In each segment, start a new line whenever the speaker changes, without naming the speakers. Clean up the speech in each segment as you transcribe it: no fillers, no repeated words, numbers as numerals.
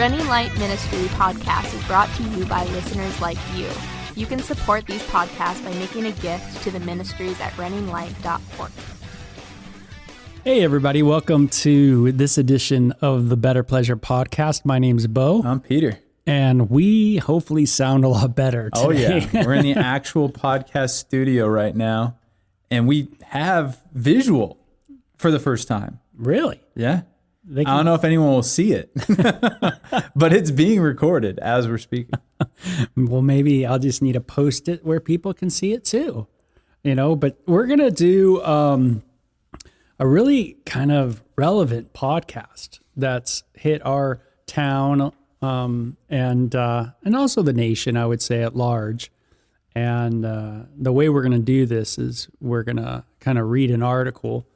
Running Light Ministry podcast is brought to you by listeners like you. You can support these podcasts by making a gift to the ministries at runninglight.org.
Hey everybody, welcome to this edition of the Better Pleasure podcast. My name's Beau.
I'm Peter.
And we hopefully sound a lot better today.
Oh yeah, we're in the actual podcast studio right now, and we have visual for the first time.
Really?
Yeah. I don't know if anyone will see it, but it's being recorded as we're speaking.
Well, maybe I'll just need to post it where people can see it too, but we're going to do a really kind of relevant podcast that's hit our town and also the nation, I would say, at large. And the way we're going to do this is we're going to kind of read an article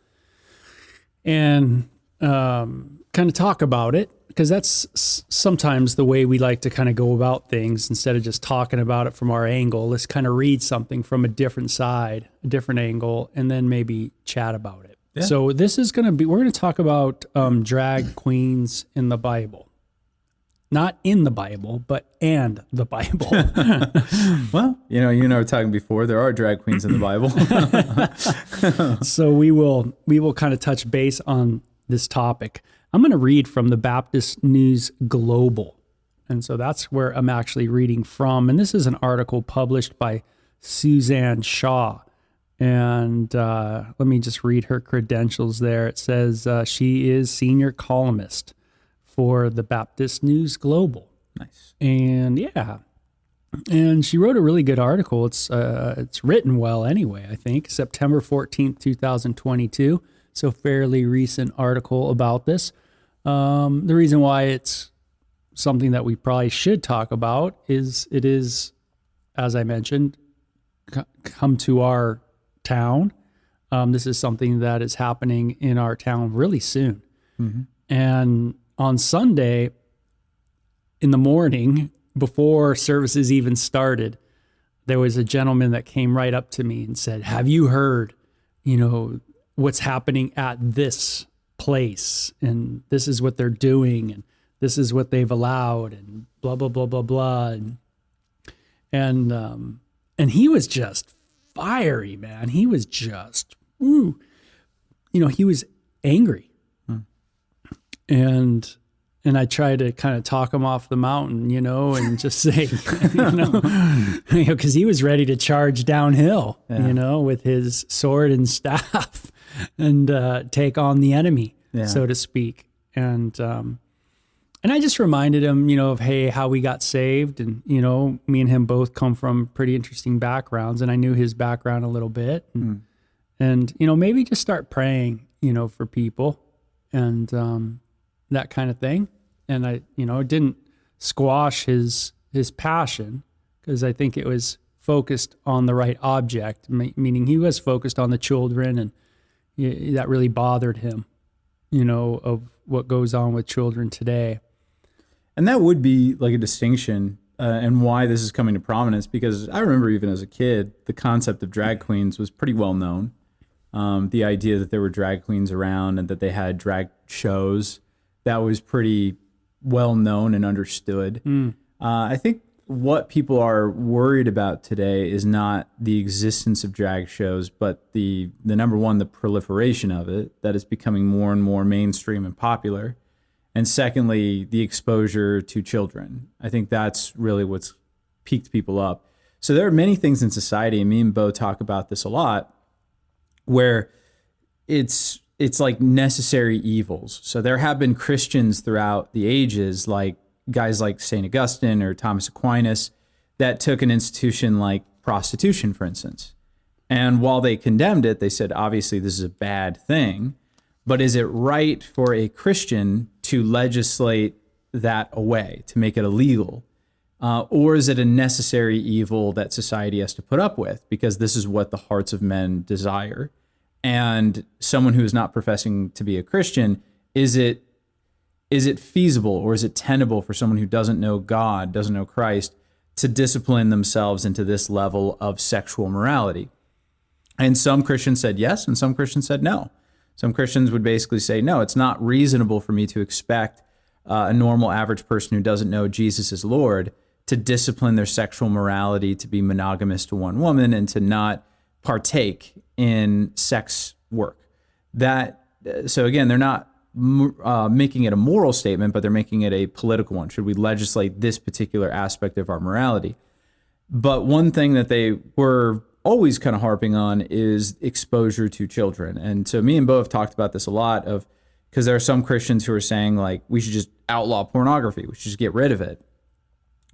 and kind of talk about it, because that's sometimes the way we like to kind of go about things. Instead of just talking about it from our angle, let's kind of read something from a different side, a different angle, and then maybe chat about it. Yeah. So this is going to be, we're going to talk about drag queens in the Bible. Not in the Bible, but and the Bible.
Well, you were talking before, there are drag queens in the Bible.
So we will kind of touch base on this topic. I'm going to read from the Baptist News Global. And so that's where I'm actually reading from. And this is an article published by Suzanne Shaw. And let me just read her credentials there. It says she is senior columnist for the Baptist News Global.
Nice.
And and she wrote a really good article. It's written well anyway, I think. September 14th, 2022. So fairly recent article about this. The reason why it's something that we probably should talk about is it is, as I mentioned, come to our town. This is something that is happening in our town really soon. Mm-hmm. And on Sunday in the morning, before services even started, there was a gentleman that came right up to me and said, "Have you heard, what's happening at this place? And this is what they're doing, and this is what they've allowed, and blah, blah, blah, blah, blah." And he was just fiery, man. He was just, he was angry. And I tried to kind of talk him off the mountain, and just say, because he was ready to charge downhill, with his sword and staff and take on the enemy, so to speak. And I just reminded him, of, hey, how we got saved. And, me and him both come from pretty interesting backgrounds, and I knew his background a little bit. And maybe just start praying, for people and that kind of thing. And I, didn't squash his passion, because I think it was focused on the right object, meaning he was focused on the children, and that really bothered him, of what goes on with children today.
And that would be like a distinction and why this is coming to prominence, because I remember even as a kid, the concept of drag queens was pretty well known. The idea that there were drag queens around and that they had drag shows, that was pretty well known and understood. I think what people are worried about today is not the existence of drag shows, but the number one, the proliferation of it, that is becoming more and more mainstream and popular. And secondly, the exposure to children. I think that's really what's piqued people up. So there are many things in society, and me and Beau talk about this a lot, where it's like necessary evils. So there have been Christians throughout the ages, like guys like St. Augustine or Thomas Aquinas, that took an institution like prostitution, for instance. And while they condemned it, they said, obviously, this is a bad thing, but is it right for a Christian to legislate that away, to make it illegal? Or is it a necessary evil that society has to put up with, because this is what the hearts of men desire? And someone who is not professing to be a Christian, is it feasible, or is it tenable for someone who doesn't know God, doesn't know Christ, to discipline themselves into this level of sexual morality? And some Christians said yes, and some Christians said no. Some Christians would basically say, no, it's not reasonable for me to expect a normal average person who doesn't know Jesus is Lord to discipline their sexual morality, to be monogamous to one woman, and to not partake in sex work. So again, they're not making it a moral statement, but they're making it a political one. Should we legislate this particular aspect of our morality? But one thing that they were always kind of harping on is exposure to children. And so me and Beau have talked about this a lot, because there are some Christians who are saying, like, we should just outlaw pornography. We should just get rid of it.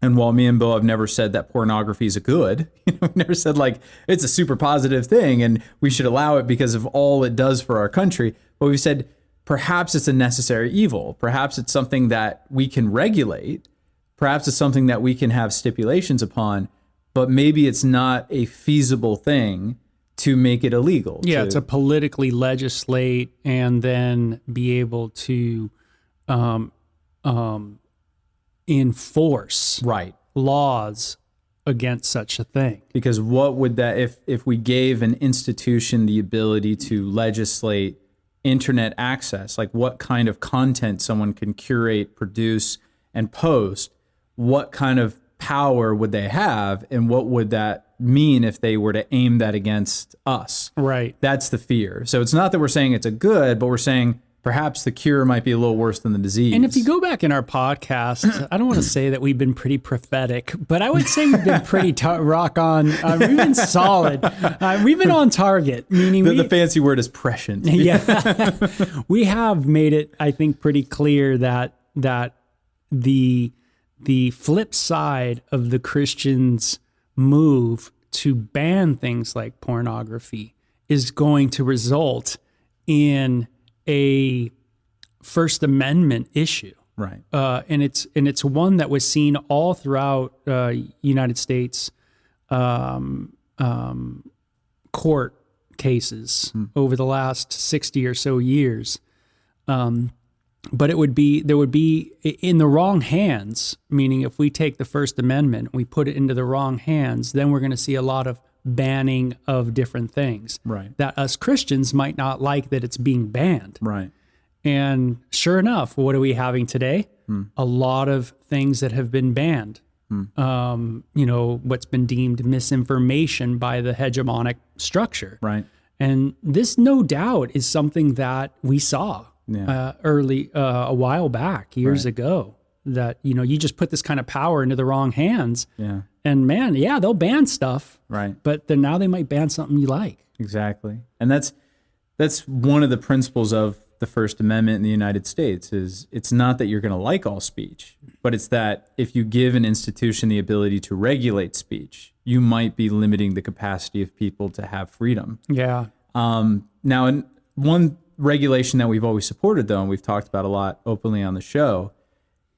And while me and Beau have never said that pornography is a good, we've never said like it's a super positive thing and we should allow it because of all it does for our country. But we've said perhaps it's a necessary evil. Perhaps it's something that we can regulate. Perhaps it's something that we can have stipulations upon, but maybe it's not a feasible thing to make it illegal.
Yeah, to politically legislate and then be able to enforce laws against such a thing.
Because what would that, if we gave an institution the ability to legislate internet access, like what kind of content someone can curate, produce, and post, what kind of power would they have, and what would that mean if they were to aim that against us?
Right.
That's the fear. So it's not that we're saying it's a good, but we're saying perhaps the cure might be a little worse than the disease.
And if you go back in our podcast, I don't want to say that we've been pretty prophetic, but I would say we've been pretty rock on. We've been solid. We've been on target, meaning
the fancy word is prescient.
Yeah, we have made it, I think, pretty clear that the flip side of the Christians' move to ban things like pornography is going to result in a First Amendment issue,
right?
And it's one that was seen all throughout United States court cases over the last 60 or so years. But there would be in the wrong hands, meaning if we take the First Amendment, we put it into the wrong hands, then we're going to see a lot of banning of different things.
Right.
That us Christians might not like that it's being banned.
Right.
And sure enough, what are we having today? A lot of things that have been banned. What's been deemed misinformation by the hegemonic structure.
Right.
And this, no doubt, is something that we saw a while back, years ago, that, you just put this kind of power into the wrong hands.
Yeah.
And man, they'll ban stuff.
Right.
But then now they might ban something you like.
Exactly. And that's one of the principles of the First Amendment in the United States is it's not that you're going to like all speech, but it's that if you give an institution the ability to regulate speech, you might be limiting the capacity of people to have freedom.
Yeah.
Now, in one regulation that we've always supported, though, and we've talked about a lot openly on the show,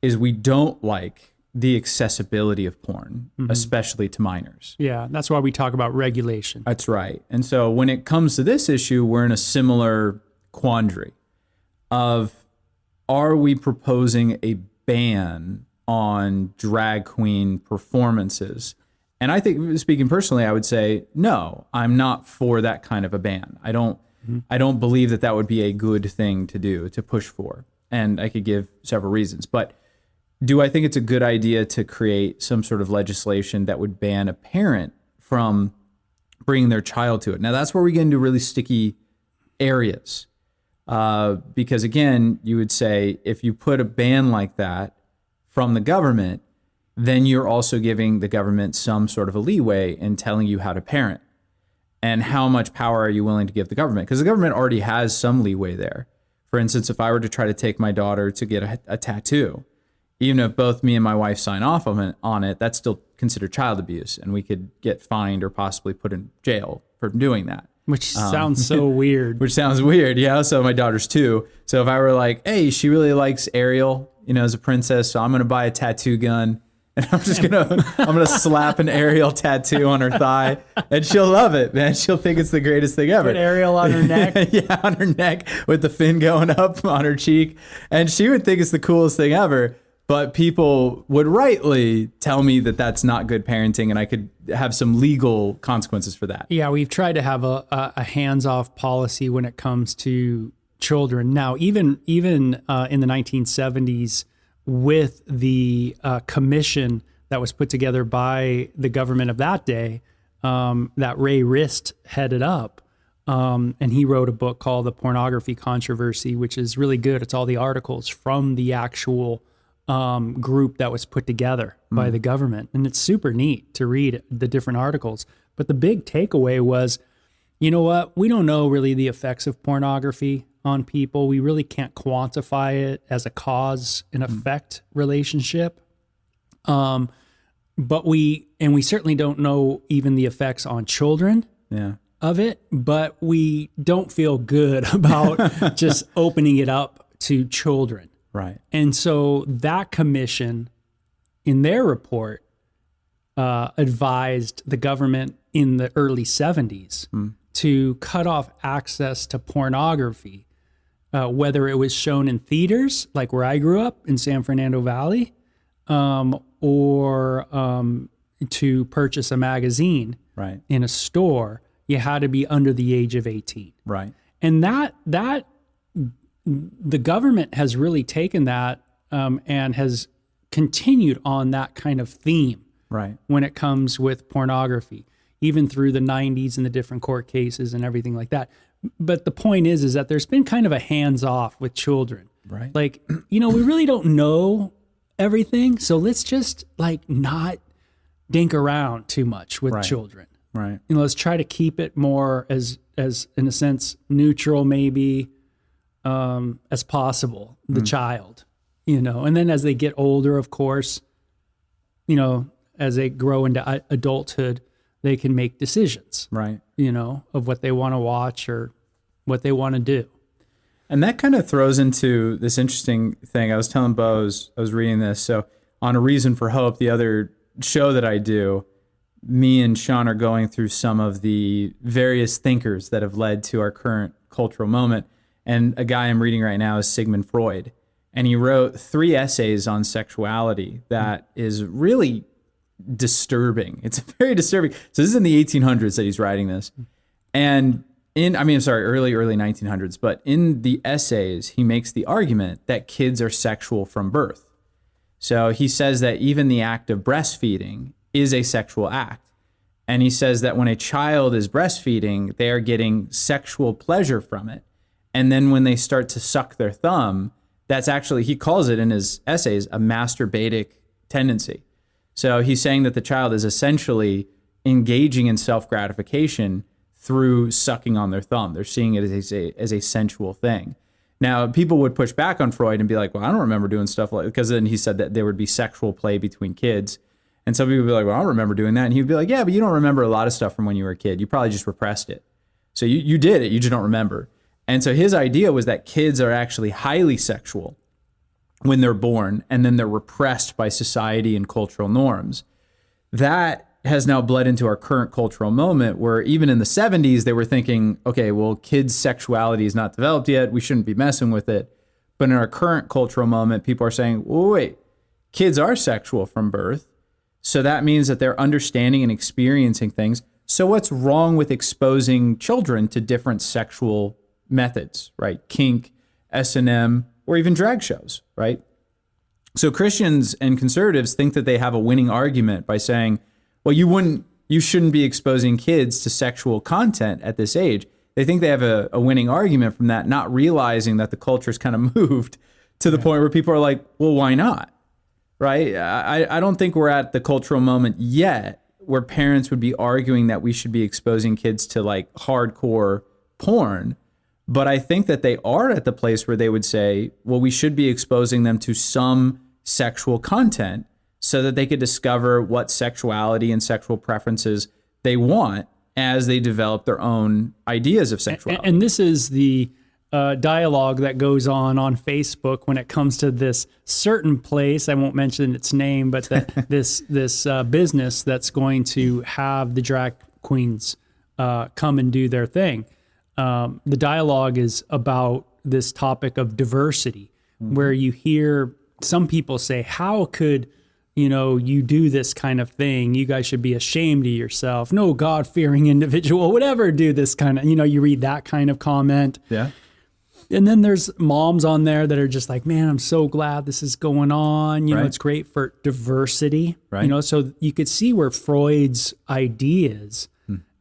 is we don't like the accessibility of porn, especially to minors.
Yeah, that's why we talk about regulation.
That's right. And so when it comes to this issue, we're in a similar quandary of, are we proposing a ban on drag queen performances? And I think, speaking personally, I would say, no, I'm not for that kind of a ban. I don't believe that would be a good thing to do, to push for. And I could give several reasons. But do I think it's a good idea to create some sort of legislation that would ban a parent from bringing their child to it? Now, that's where we get into really sticky areas. Because, again, you would say if you put a ban like that from the government, then you're also giving the government some sort of a leeway in telling you how to parent. And how much power are you willing to give the government? Because the government already has some leeway there. For instance, if I were to try to take my daughter to get a tattoo, even if both me and my wife sign off on it, that's still considered child abuse, and we could get fined or possibly put in jail for doing that.
Which sounds so weird.
Which sounds weird, yeah. So my daughter's 2. So if I were like, hey, she really likes Ariel, as a princess, so I'm going to buy a tattoo gun, and I'm gonna slap an Ariel tattoo on her thigh, and she'll love it, man. She'll think it's the greatest thing ever.
Put Ariel on her neck.
Yeah, on her neck with the fin going up on her cheek, and she would think it's the coolest thing ever. But people would rightly tell me that that's not good parenting, and I could have some legal consequences for that.
Yeah, we've tried to have a hands-off policy when it comes to children. Now, even in the 1970s, with the commission that was put together by the government of that day, that Ray Rist headed up. And he wrote a book called The Pornography Controversy, which is really good. It's all the articles from the actual group that was put together by the government. And it's super neat to read the different articles. But the big takeaway was, you know what? We don't know really the effects of pornography on people. We really can't quantify it as a cause and effect relationship. But we certainly don't know even the effects on children of it, but we don't feel good about just opening it up to children.
Right.
And so that commission in their report advised the government in the early 70s to cut off access to pornography, whether it was shown in theaters, like where I grew up in San Fernando Valley, or to purchase a magazine in a store, you had to be under the age of 18.
Right.
And that the government has really taken that and has continued on that kind of theme when it comes with pornography, even through the 90s and the different court cases and everything like that. But the point is that there's been kind of a hands-off with children.
Right.
Like, we really don't know everything, so let's just not dink around too much with children.
Right.
Let's try to keep it more as in a sense neutral, maybe, as possible, the child, and then as they get older, of course, as they grow into adulthood, they can make decisions, of what they want to watch or what they want to do.
And that kind of throws into this interesting thing. I was telling Beau, I was reading this. So on A Reason for Hope, the other show that I do, me and Sean are going through some of the various thinkers that have led to our current cultural moment. And a guy I'm reading right now is Sigmund Freud. And he wrote 3 essays on sexuality that is really disturbing. It's very disturbing. So this is in the 1800s that he's writing this. And early 1900s. But in the essays, he makes the argument that kids are sexual from birth. So he says that even the act of breastfeeding is a sexual act. And he says that when a child is breastfeeding, they are getting sexual pleasure from it. And then when they start to suck their thumb, that's actually, he calls it in his essays, a masturbatic tendency. So he's saying that the child is essentially engaging in self-gratification through sucking on their thumb. They're seeing it as a sensual thing. Now, people would push back on Freud and be like, well, I don't remember doing stuff like, because then he said that there would be sexual play between kids. And some people would be like, well, I don't remember doing that. And he'd be like, yeah, but you don't remember a lot of stuff from when you were a kid. You probably just repressed it. So you did it, you just don't remember. And so his idea was that kids are actually highly sexual when they're born, and then they're repressed by society and cultural norms. That has now bled into our current cultural moment, where even in the 70s, they were thinking, okay, well, kids' sexuality is not developed yet. We shouldn't be messing with it. But in our current cultural moment, people are saying, well, wait, kids are sexual from birth. So that means that they're understanding and experiencing things. So what's wrong with exposing children to different sexual methods, right? Kink, S&M, or even drag shows, right? So Christians and conservatives think that they have a winning argument by saying, well, you shouldn't be exposing kids to sexual content at this age. They think they have a winning argument from that, not realizing that the culture's kind of moved to the point where people are like, well, why not? Right? I don't think we're at the cultural moment yet where parents would be arguing that we should be exposing kids to like hardcore porn. But I think that they are at the place where they would say, well, we should be exposing them to some sexual content so that they could discover what sexuality and sexual preferences they want as they develop their own ideas of sexuality.
And this is the dialogue that goes on Facebook when it comes to this certain place. I won't mention its name, but this business that's going to have the drag queens come and do their thing. The dialogue is about this topic of diversity, where you hear some people say, how could, you do this kind of thing? You guys should be ashamed of yourself. No God-fearing individual would ever do this kind of, you read that kind of comment.
Yeah.
And then there's moms on there that are just like, man, I'm so glad this is going on. You know, it's great for diversity.
Right.
You know, so you could see where Freud's ideas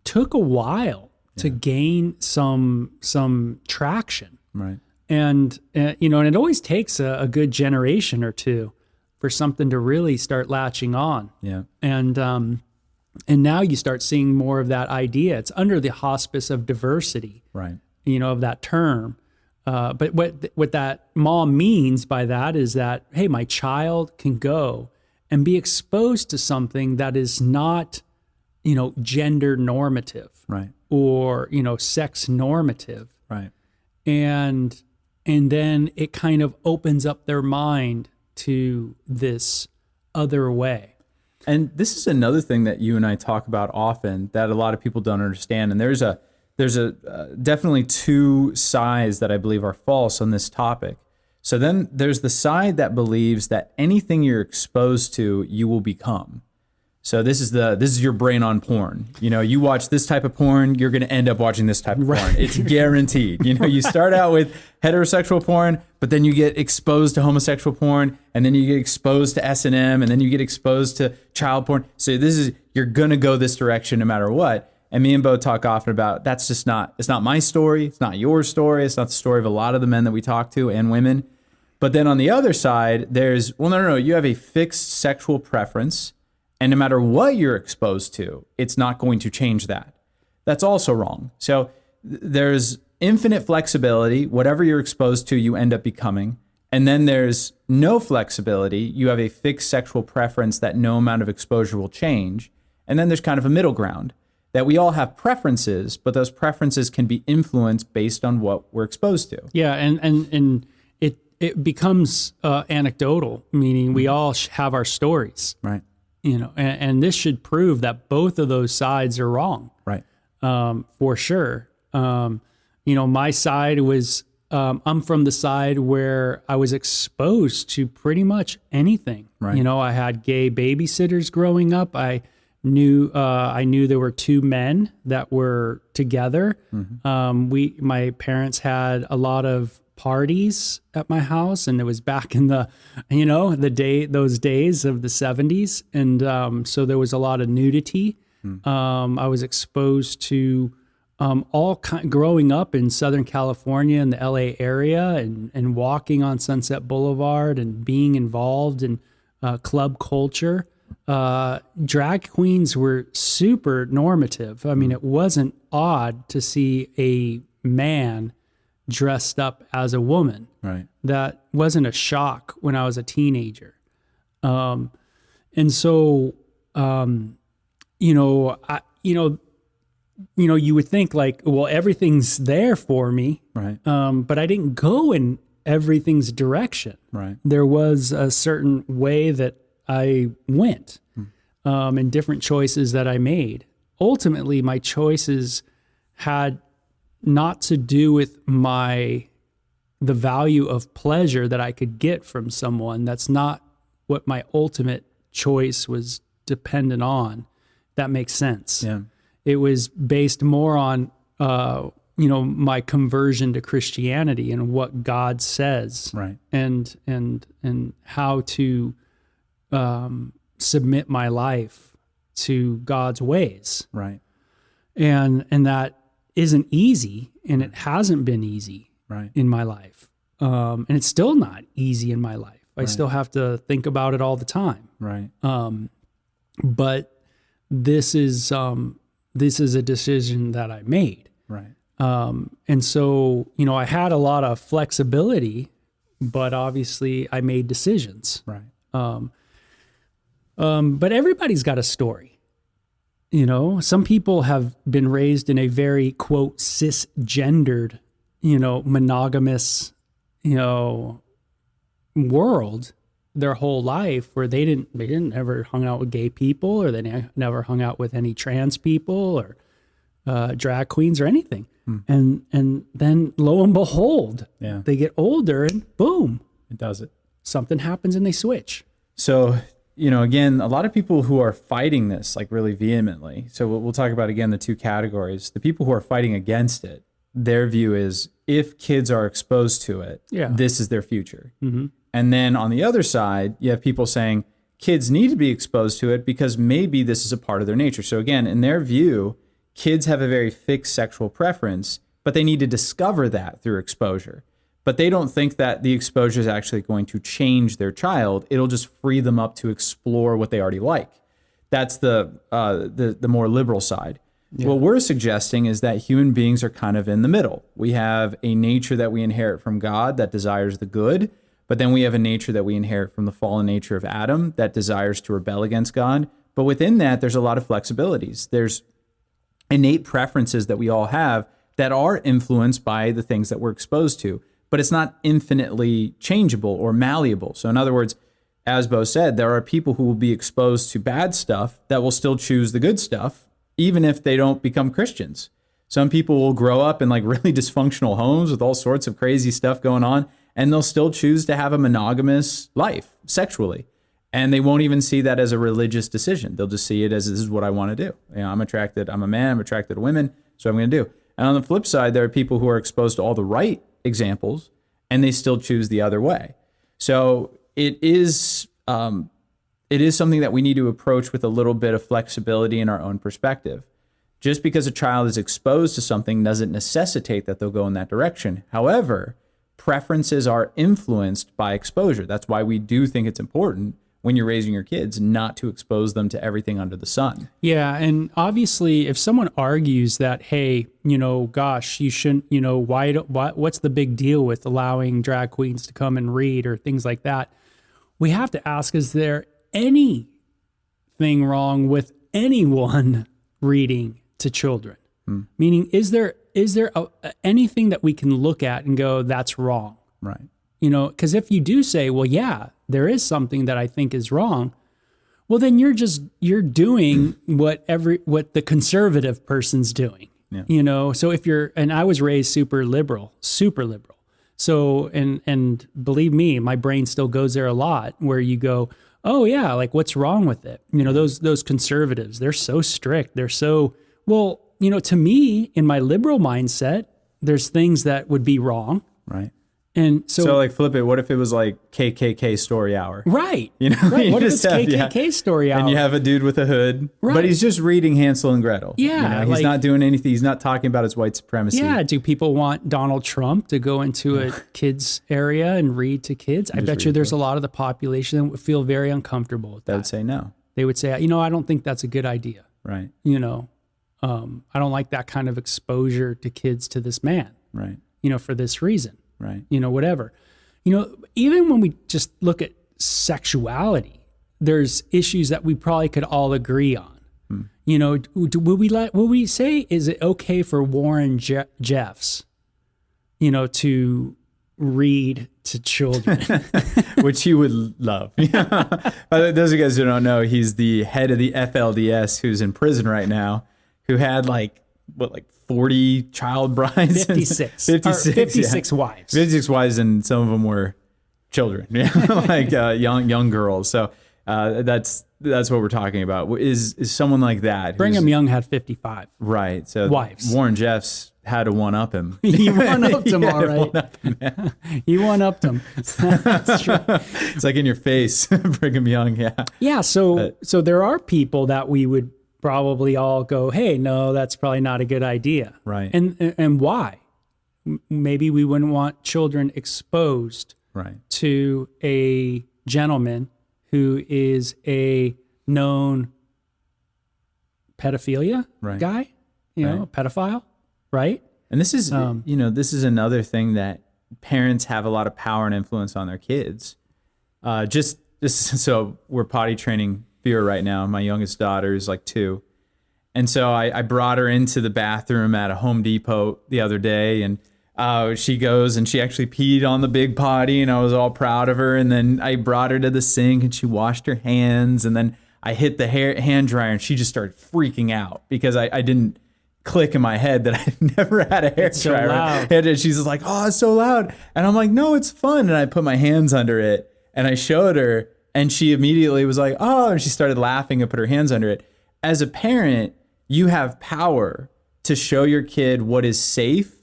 took a while to gain some traction.
Right.
And, you know, and it always takes a good generation or two for something to really start latching on.
Yeah.
And now you start seeing more of that idea. It's under the hospice of diversity,
Right.
you know, of that term. But what that mom means by that is that, hey, my child can go and be exposed to something that is not, you know, gender normative.
Right.
Or, you know, sex normative.
Right.
And then it kind of opens up their mind to this other way.
And this is another thing that you and I talk about often that a lot of people don't understand. And there's definitely two sides that I believe are false on this topic. So then there's the side that believes that anything you're exposed to, you will become. So this is your brain on porn. You know, you watch this type of porn, you're going to end up watching this type of porn. It's guaranteed. You know, you start out with heterosexual porn, but then you get exposed to homosexual porn, and then you get exposed to S&M, and then you get exposed to child porn. So you're going to go this direction no matter what. And me and Beau talk often about that's just it's not my story. It's not your story. It's not the story of a lot of the men that we talk to and women. But then on the other side, there's, well, no, you have a fixed sexual preference. And no matter what you're exposed to, it's not going to change that. That's also wrong. So there's infinite flexibility. Whatever you're exposed to, you end up becoming. And then there's no flexibility. You have a fixed sexual preference that no amount of exposure will change. And then there's kind of a middle ground that we all have preferences, but those preferences can be influenced based on what we're exposed to.
Yeah, and it becomes anecdotal, meaning we all have our stories.
Right.
You know, and this should prove that both of those sides are wrong.
Right.
For sure. You know, my side was, I'm from the side where I was exposed to pretty much anything.
Right.
You know, I had gay babysitters growing up. I knew there were two men that were together. Mm-hmm. My parents had a lot of parties at my house, and it was back in those days of the 70s, and so there was a lot of nudity. I was exposed to growing up in Southern California in the LA area, and walking on Sunset Boulevard and being involved in club culture. Drag queens were super normative. I mean, it wasn't odd to see a man dressed up as a woman.
Right.
That wasn't a shock when I was a teenager. And so, you would think like, well, everything's there for me.
Right.
But I didn't go in everything's direction.
Right.
There was a certain way that I went, and different choices that I made. Ultimately, my choices had not to do with the value of pleasure that I could get from someone. That's not what my ultimate choice was dependent on. That makes sense.
Yeah.
It was based more on, my conversion to Christianity and what God says,
right,
and how to submit my life to God's ways,
right,
and that isn't easy, and it hasn't been easy,
right,
in my life, and it's still not easy in my life. I
right,
still have to think about it all the time,
right.
But this is a decision that I made.
Right.
And so, I had a lot of flexibility, but obviously I made decisions.
Right.
But everybody's got a story. Some people have been raised in a very, quote, cisgendered, monogamous, world their whole life, where they didn't ever hung out with gay people, or they never hung out with any trans people or drag queens or anything. And then lo and behold,
yeah,
they get older and boom,
it does it.
Something happens and they switch.
So, again, a lot of people who are fighting this like really vehemently. So we'll talk about, again, the two categories. The people who are fighting against it their view is if kids are exposed to it, this is their future.
Mm-hmm.
And then on the other side, you have people saying kids need to be exposed to it because maybe this is a part of their nature. So again, in their view, kids have a very fixed sexual preference, but they need to discover that through exposure. But they don't think that the exposure is actually going to change their child. It'll just free them up to explore what they already like. That's the more liberal side. Yeah. What we're suggesting is that human beings are kind of in the middle. We have a nature that we inherit from God that desires the good, but then we have a nature that we inherit from the fallen nature of Adam that desires to rebel against God. But within that, there's a lot of flexibilities. There's innate preferences that we all have that are influenced by the things that we're exposed to, but it's not infinitely changeable or malleable. So in other words, as Beau said, there are people who will be exposed to bad stuff that will still choose the good stuff, even if they don't become Christians. Some people will grow up in like really dysfunctional homes with all sorts of crazy stuff going on, and they'll still choose to have a monogamous life sexually. And they won't even see that as a religious decision. They'll just see it as, this is what I want to do. You know, I'm a man, I'm attracted to women, so I'm going to do. And on the flip side, there are people who are exposed to all the right examples, and they still choose the other way. So it is something that we need to approach with a little bit of flexibility in our own perspective. Just because a child is exposed to something doesn't necessitate that they'll go in that direction. However, preferences are influenced by exposure. That's why we do think it's important when you're raising your kids not to expose them to everything under the sun.
Yeah, and obviously if someone argues that, hey, gosh, you shouldn't, what's the big deal with allowing drag queens to come and read or things like that? We have to ask, is there anything wrong with anyone reading to children? Meaning, is there anything that we can look at and go, that's wrong?
Right.
Because if you do say, well, yeah, there is something that I think is wrong, well, then you're doing what the conservative person's doing. Yeah. So and I was raised super liberal. So, and believe me, my brain still goes there a lot, where you go, oh yeah, like what's wrong with it? Those conservatives, they're so strict. They're so, well, to me, in my liberal mindset, there's things that would be wrong.
Right.
And so
like flip it. What if it was like KKK story hour?
Right.
Right.
What if it's KKK story hour?
And you have a dude with a hood,
right,
but he's just reading Hansel and Gretel.
Yeah.
He's not doing anything. He's not talking about his white supremacy.
Yeah. Do people want Donald Trump to go into a kids area and read to kids? I bet you there's a lot of the population that would feel very uncomfortable with that.
They would say no.
They would say, I don't think that's a good idea.
Right.
I don't like that kind of exposure to kids to this man.
Right.
For this reason.
Right.
Whatever. Even when we just look at sexuality, there's issues that we probably could all agree on. Will we say, is it okay for Warren Jeffs, to read to children?
Which he would love. But those of you guys who don't know, he's the head of the FLDS who's in prison right now, who had 40 child brides?
56.
56
wives.
56 wives, and some of them were children, young girls. So that's what we're talking about. Is someone like that?
Brigham Young had 55.
Right. So
wives.
Warren Jeffs had to one-up him.
He one-upped him, all right. He one-upped him. That's true.
It's like in your face, Brigham Young, yeah.
Yeah, so there are people that we would probably all go, hey, no, that's probably not a good idea.
Right.
And why? Maybe we wouldn't want children exposed to a gentleman who is a known pedophilia guy, a pedophile, right?
And this is, this is another thing that parents have a lot of power and influence on their kids. So we're potty training Vera right now. My youngest daughter is 2. And so I brought her into the bathroom at a Home Depot the other day, and she goes and she actually peed on the big potty, and I was all proud of her. And then I brought her to the sink and she washed her hands, and then I hit the hand dryer and she just started freaking out because I didn't click in my head that I'd never had a hair
so
dryer.
loud.
And she's just like, oh, it's so loud. And I'm like, no, it's fun. And I put my hands under it and I showed her, and she immediately was like, oh, and she started laughing and put her hands under it. As a parent, you have power to show your kid what is safe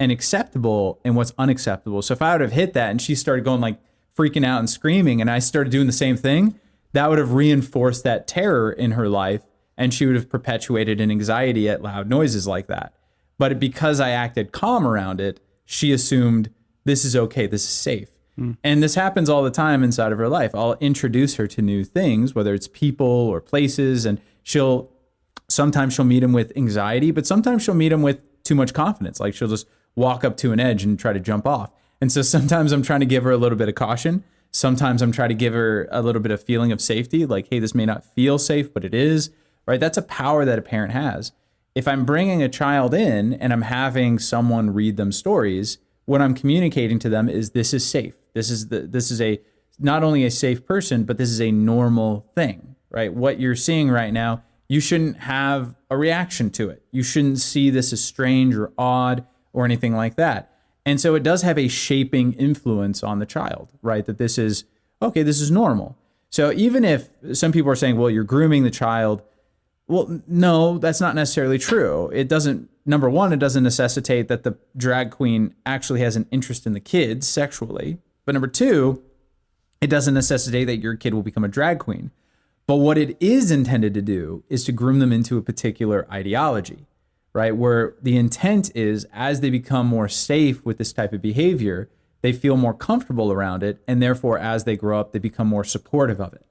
and acceptable and what's unacceptable. So if I would have hit that and she started going like freaking out and screaming and I started doing the same thing, that would have reinforced that terror in her life and she would have perpetuated an anxiety at loud noises like that. But because I acted calm around it, she assumed this is okay, this is safe. And this happens all the time inside of her life. I'll introduce her to new things, whether it's people or places, and sometimes she'll meet them with anxiety, but sometimes she'll meet them with too much confidence. Like she'll just walk up to an edge and try to jump off. And so sometimes I'm trying to give her a little bit of caution. Sometimes I'm trying to give her a little bit of feeling of safety, like, hey, this may not feel safe, but it is, right? That's a power that a parent has. If I'm bringing a child in and I'm having someone read them stories, what I'm communicating to them is this is safe. This is not only a safe person, but this is a normal thing, right? What you're seeing right now, you shouldn't have a reaction to it. You shouldn't see this as strange or odd or anything like that. And so it does have a shaping influence on the child, right? That this is, okay, this is normal. So even if some people are saying, well, you're grooming the child, well, no, that's not necessarily true. It doesn't, number one, it doesn't necessitate that the drag queen actually has an interest in the kids sexually. But number two, it doesn't necessitate that your kid will become a drag queen. But what it is intended to do is to groom them into a particular ideology, right? Where the intent is, as they become more safe with this type of behavior, they feel more comfortable around it. And therefore, as they grow up, they become more supportive of it.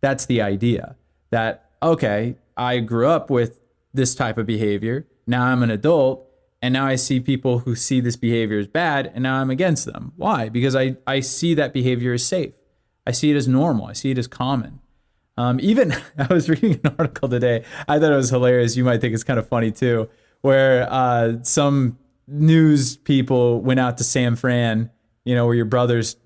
That's the idea that, okay, I grew up with this type of behavior. Now I'm an adult. And now I see people who see this behavior as bad, and now I'm against them. Why? Because I see that behavior as safe. I see it as normal. I see it as common. Even I was reading an article today. I thought it was hilarious. You might think it's kind of funny too, where some news people went out to San Fran, where your brother's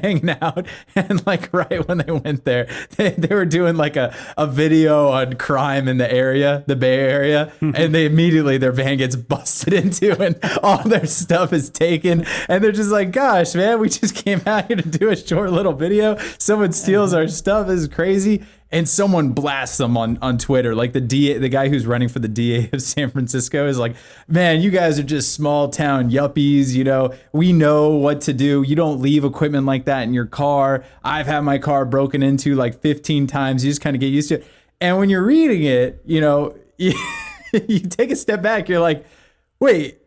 hanging out, and like right when they went there, they were doing like a video on crime in the area, the Bay Area, and they immediately, their van gets busted into and all their stuff is taken, and they're just like, gosh, man, we just came out here to do a short little video, someone steals our stuff, this is crazy. And someone blasts them on Twitter. Like the guy who's running for the DA of San Francisco is like, man, you guys are just small town yuppies. We know what to do. You don't leave equipment like that in your car. I've had my car broken into like 15 times. You just kind of get used to it. And when you're reading it, you take a step back. You're like, wait,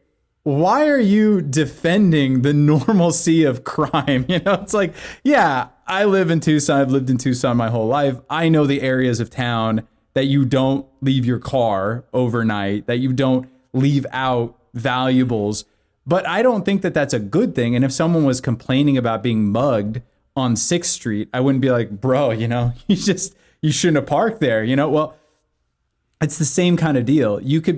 why are you defending the normalcy of crime? It's like, yeah, I live in Tucson. I've lived in Tucson my whole life. I know the areas of town that you don't leave your car overnight, that you don't leave out valuables. But I don't think that that's a good thing. And if someone was complaining about being mugged on 6th Street, I wouldn't be like, bro, you shouldn't have parked there. Well, it's the same kind of deal. You can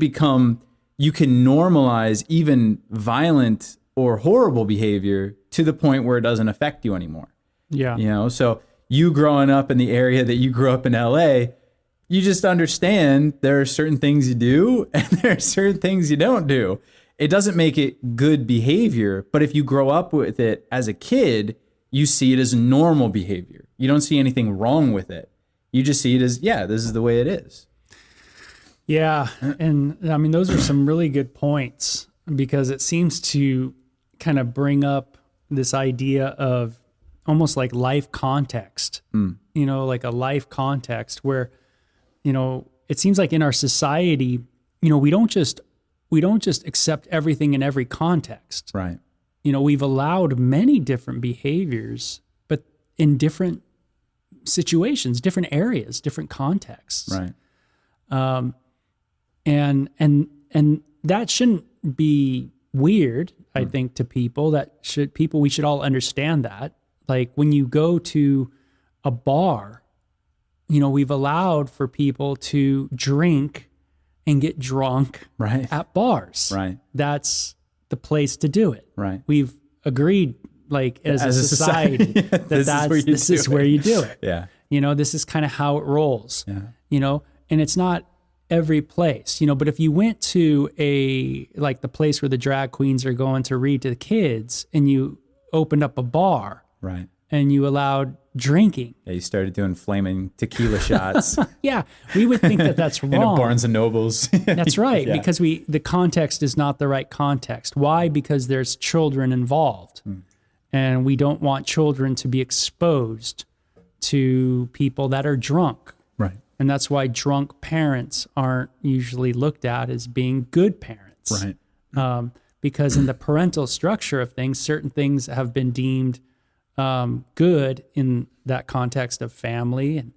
normalize even violent or horrible behavior to the point where it doesn't affect you anymore. Yeah. So you growing up in the area that you grew up in LA, you just understand there are certain things you do and there are certain things you don't do. It doesn't make it good behavior, but if you grow up with it as a kid, you see it as normal behavior. You don't see anything wrong with it. You just see it as, yeah, this is the way it is.
Yeah. And I mean, those are some really good points because it seems to kind of bring up this idea of almost like life context, like a life context where, it seems like in our society, we don't just accept everything in every context.
Right.
We've allowed many different behaviors, but in different situations, different areas, different contexts.
Right.
And that shouldn't be weird, I think, to people. We should all understand that. Like when you go to a bar, we've allowed for people to drink and get drunk at bars.
Right.
That's the place to do it.
Right.
We've agreed, like as a society, this is where you do it.
Yeah.
This is kind of how it rolls.
Yeah.
And it's not every place, but if you went to the place where the drag queens are going to read to the kids and you opened up a bar,
right,
and you allowed drinking.
Yeah, you started doing flaming tequila shots
Yeah, we would think that that's wrong.
in a Barnes and Nobles.
That's right,
Yeah.
because the context is not the right context. Why? Because there's children involved, and we don't want children to be exposed to people that are drunk.
Right.
And that's why drunk parents aren't usually looked at as being good parents.
Right.
Because in the parental structure of things, certain things have been deemed good in that context of family, and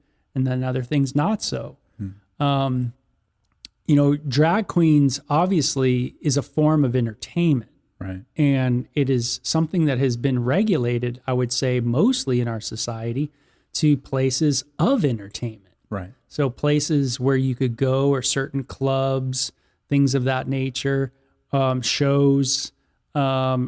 then other things not so. Drag queens obviously is a form of entertainment.
Right.
And it is something that has been regulated, I would say, mostly in our society to places of entertainment.
Right.
So places where you could go, or certain clubs, things of that nature, shows. I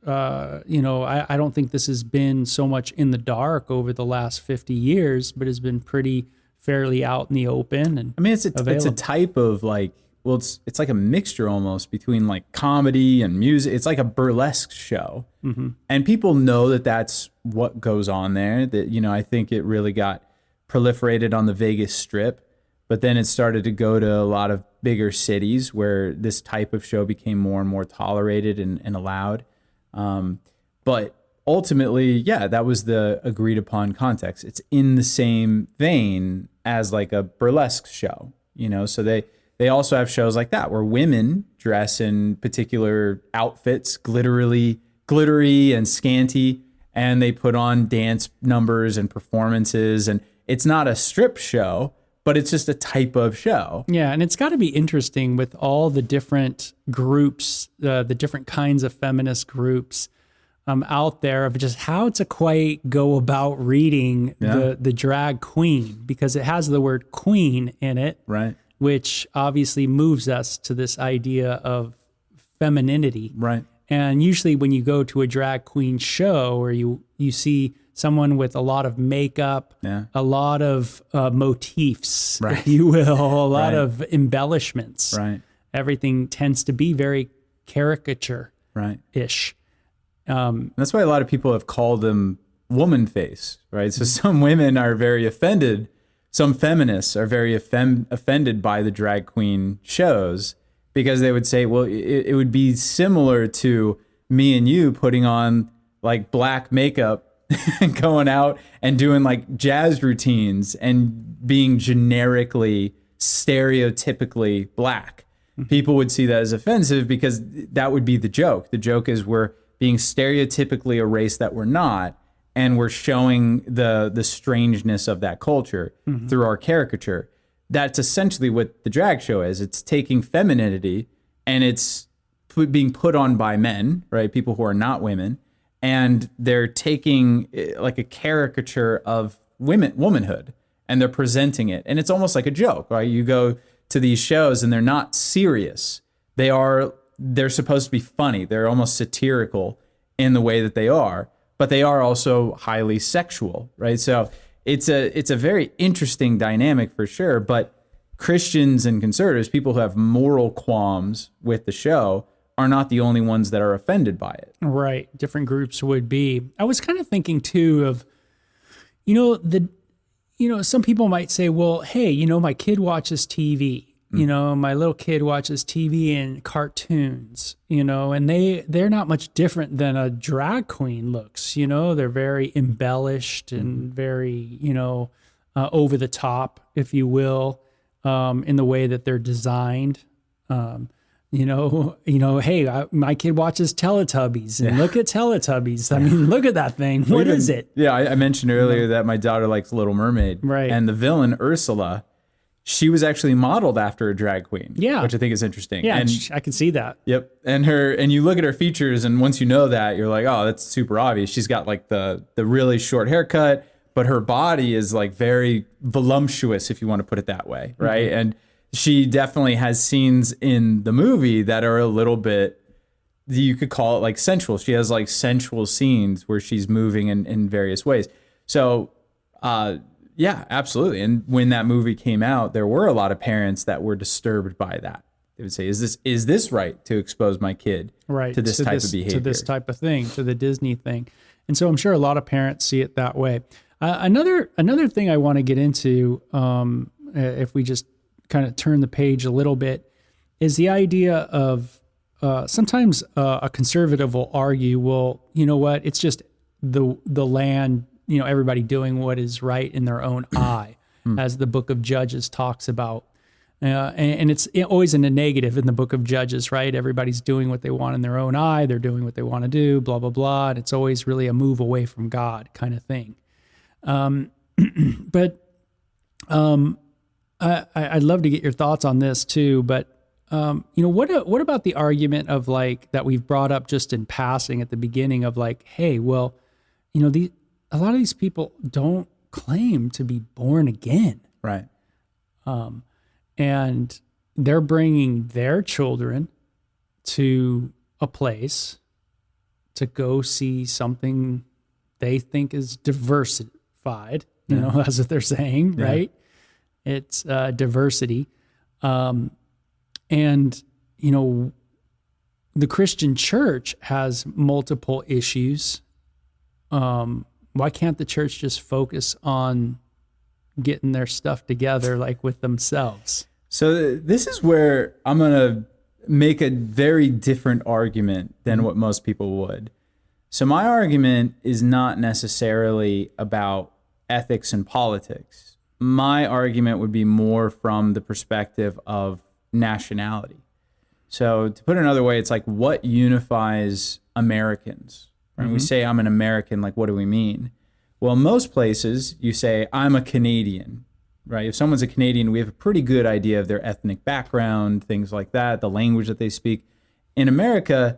don't think this has been so much in the dark over the last 50 years, but has been pretty fairly out in the open. And
I mean, it's a type of it's like a mixture almost between like comedy and music. It's like a burlesque show. Mm-hmm. And people know that that's what goes on there. That, I think it really got proliferated on the Vegas Strip, but then it started to go to a lot of bigger cities where this type of show became more and more tolerated and allowed. But ultimately, yeah, that was the agreed upon context. It's in the same vein as like a burlesque show, so they also have shows like that where women dress in particular outfits, glittery and scanty, and they put on dance numbers and performances. And it's not a strip show, but it's just a type of show.
Yeah, and it's got to be interesting with all the different groups, the different kinds of feminist groups out there, of just how to quite go about reading the drag queen, because it has the word queen in it.
Right.
Which obviously moves us to this idea of femininity.
Right.
And usually when you go to a drag queen show, or you see someone with a lot of makeup, a lot of motifs, if you will, a lot of embellishments.
Right.
Everything tends to be very caricature-ish.
That's why a lot of people have called them woman face, right? So some women are very offended. Some feminists are very offended by the drag queen shows, because they would say, well, it would be similar to me and you putting on like black makeup and going out and doing like jazz routines and being generically, stereotypically black. Mm-hmm. People would see that as offensive, because that would be the joke. The joke is we're being stereotypically a race that we're not, and we're showing the strangeness of that culture through our caricature. That's essentially what the drag show is. It's taking femininity and it's being put on by men, right? People who are not women. And they're taking like a caricature of womanhood, and they're presenting it. And it's almost like a joke, right? You go to these shows and they're not serious. They're supposed to be funny. They're almost satirical in the way that they are. But they are also highly sexual, right? So it's a very interesting dynamic for sure. But Christians and conservatives, people who have moral qualms with the show, are not the only ones that are offended by it.
Right. Different groups would be. I was kind of thinking too of, some people might say, well, hey, my kid watches TV. My little kid watches TV and cartoons, and they're not much different than a drag queen looks, they're very embellished and very, over the top, if you will, in the way that they're designed. Hey, my kid watches Teletubbies, and look at Teletubbies. I mean, look at that thing. What is it?
Yeah, I mentioned earlier that my daughter likes Little Mermaid.
Right.
And the villain, Ursula, she was actually modeled after a drag queen.
Yeah.
Which I think is interesting.
Yeah, and I can see that.
Yep. And you look at her features, and once you know that, you're like, oh, that's super obvious. She's got like the really short haircut, but her body is like very voluptuous, if you want to put it that way, right? Mm-hmm. And she definitely has scenes in the movie that are a little bit, you could call it like sensual. She has like sensual scenes where she's moving in various ways. So, yeah, absolutely. And when that movie came out, there were a lot of parents that were disturbed by that. They would say, is this right to expose my kid to this type of behavior?
To this type of thing, to the Disney thing. And so I'm sure a lot of parents see it that way. Another thing I want to get into, if we just kind of turn the page a little bit, is the idea of sometimes a conservative will argue, well, you know what, it's just the land, everybody doing what is right in their own eye, as the book of Judges talks about. And it's always in a negative in the book of Judges, right? Everybody's doing what they want in their own eye. They're doing what they want to do, blah, blah, blah. And it's always really a move away from God kind of thing. But I'd love to get your thoughts on this too. But, what about the argument of like that we've brought up just in passing at the beginning of like, hey, well, a lot of these people don't claim to be born again.
Right.
And they're bringing their children to a place to go see something they think is diversified, that's what they're saying, right? It's diversity. And, the Christian church has multiple issues. Why can't the church just focus on getting their stuff together, like with themselves?
So this is where I'm going to make a very different argument than what most people would. So my argument is not necessarily about ethics and politics. My argument would be more from the perspective of nationality. So to put it another way, it's like what unifies Americans? When we say I'm an American, like what do we mean? Well, most places you say, I'm a Canadian, right? If someone's a Canadian, we have a pretty good idea of their ethnic background, things like that, the language that they speak. In America,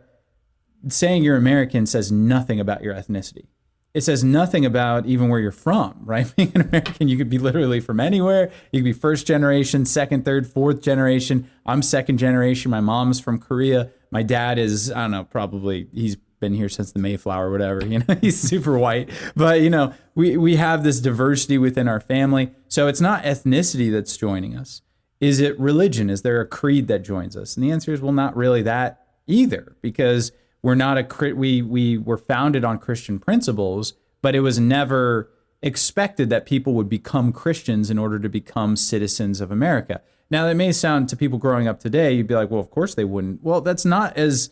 saying you're American says nothing about your ethnicity. It says nothing about even where you're from, right? Being an American, you could be literally from anywhere. You could be first generation, second, third, fourth generation. I'm second generation. My mom's from Korea. My dad is, I don't know, probably he's been here since the Mayflower or whatever, he's super white, but we have this diversity within our family. So it's not ethnicity that's joining us. Is it religion? Is there a creed that joins us? And the answer is, well, not really that either, because we're not we were founded on Christian principles, but it was never expected that people would become Christians in order to become citizens of America. Now that may sound to people growing up today, you'd be like, well, of course they wouldn't. Well, that's not as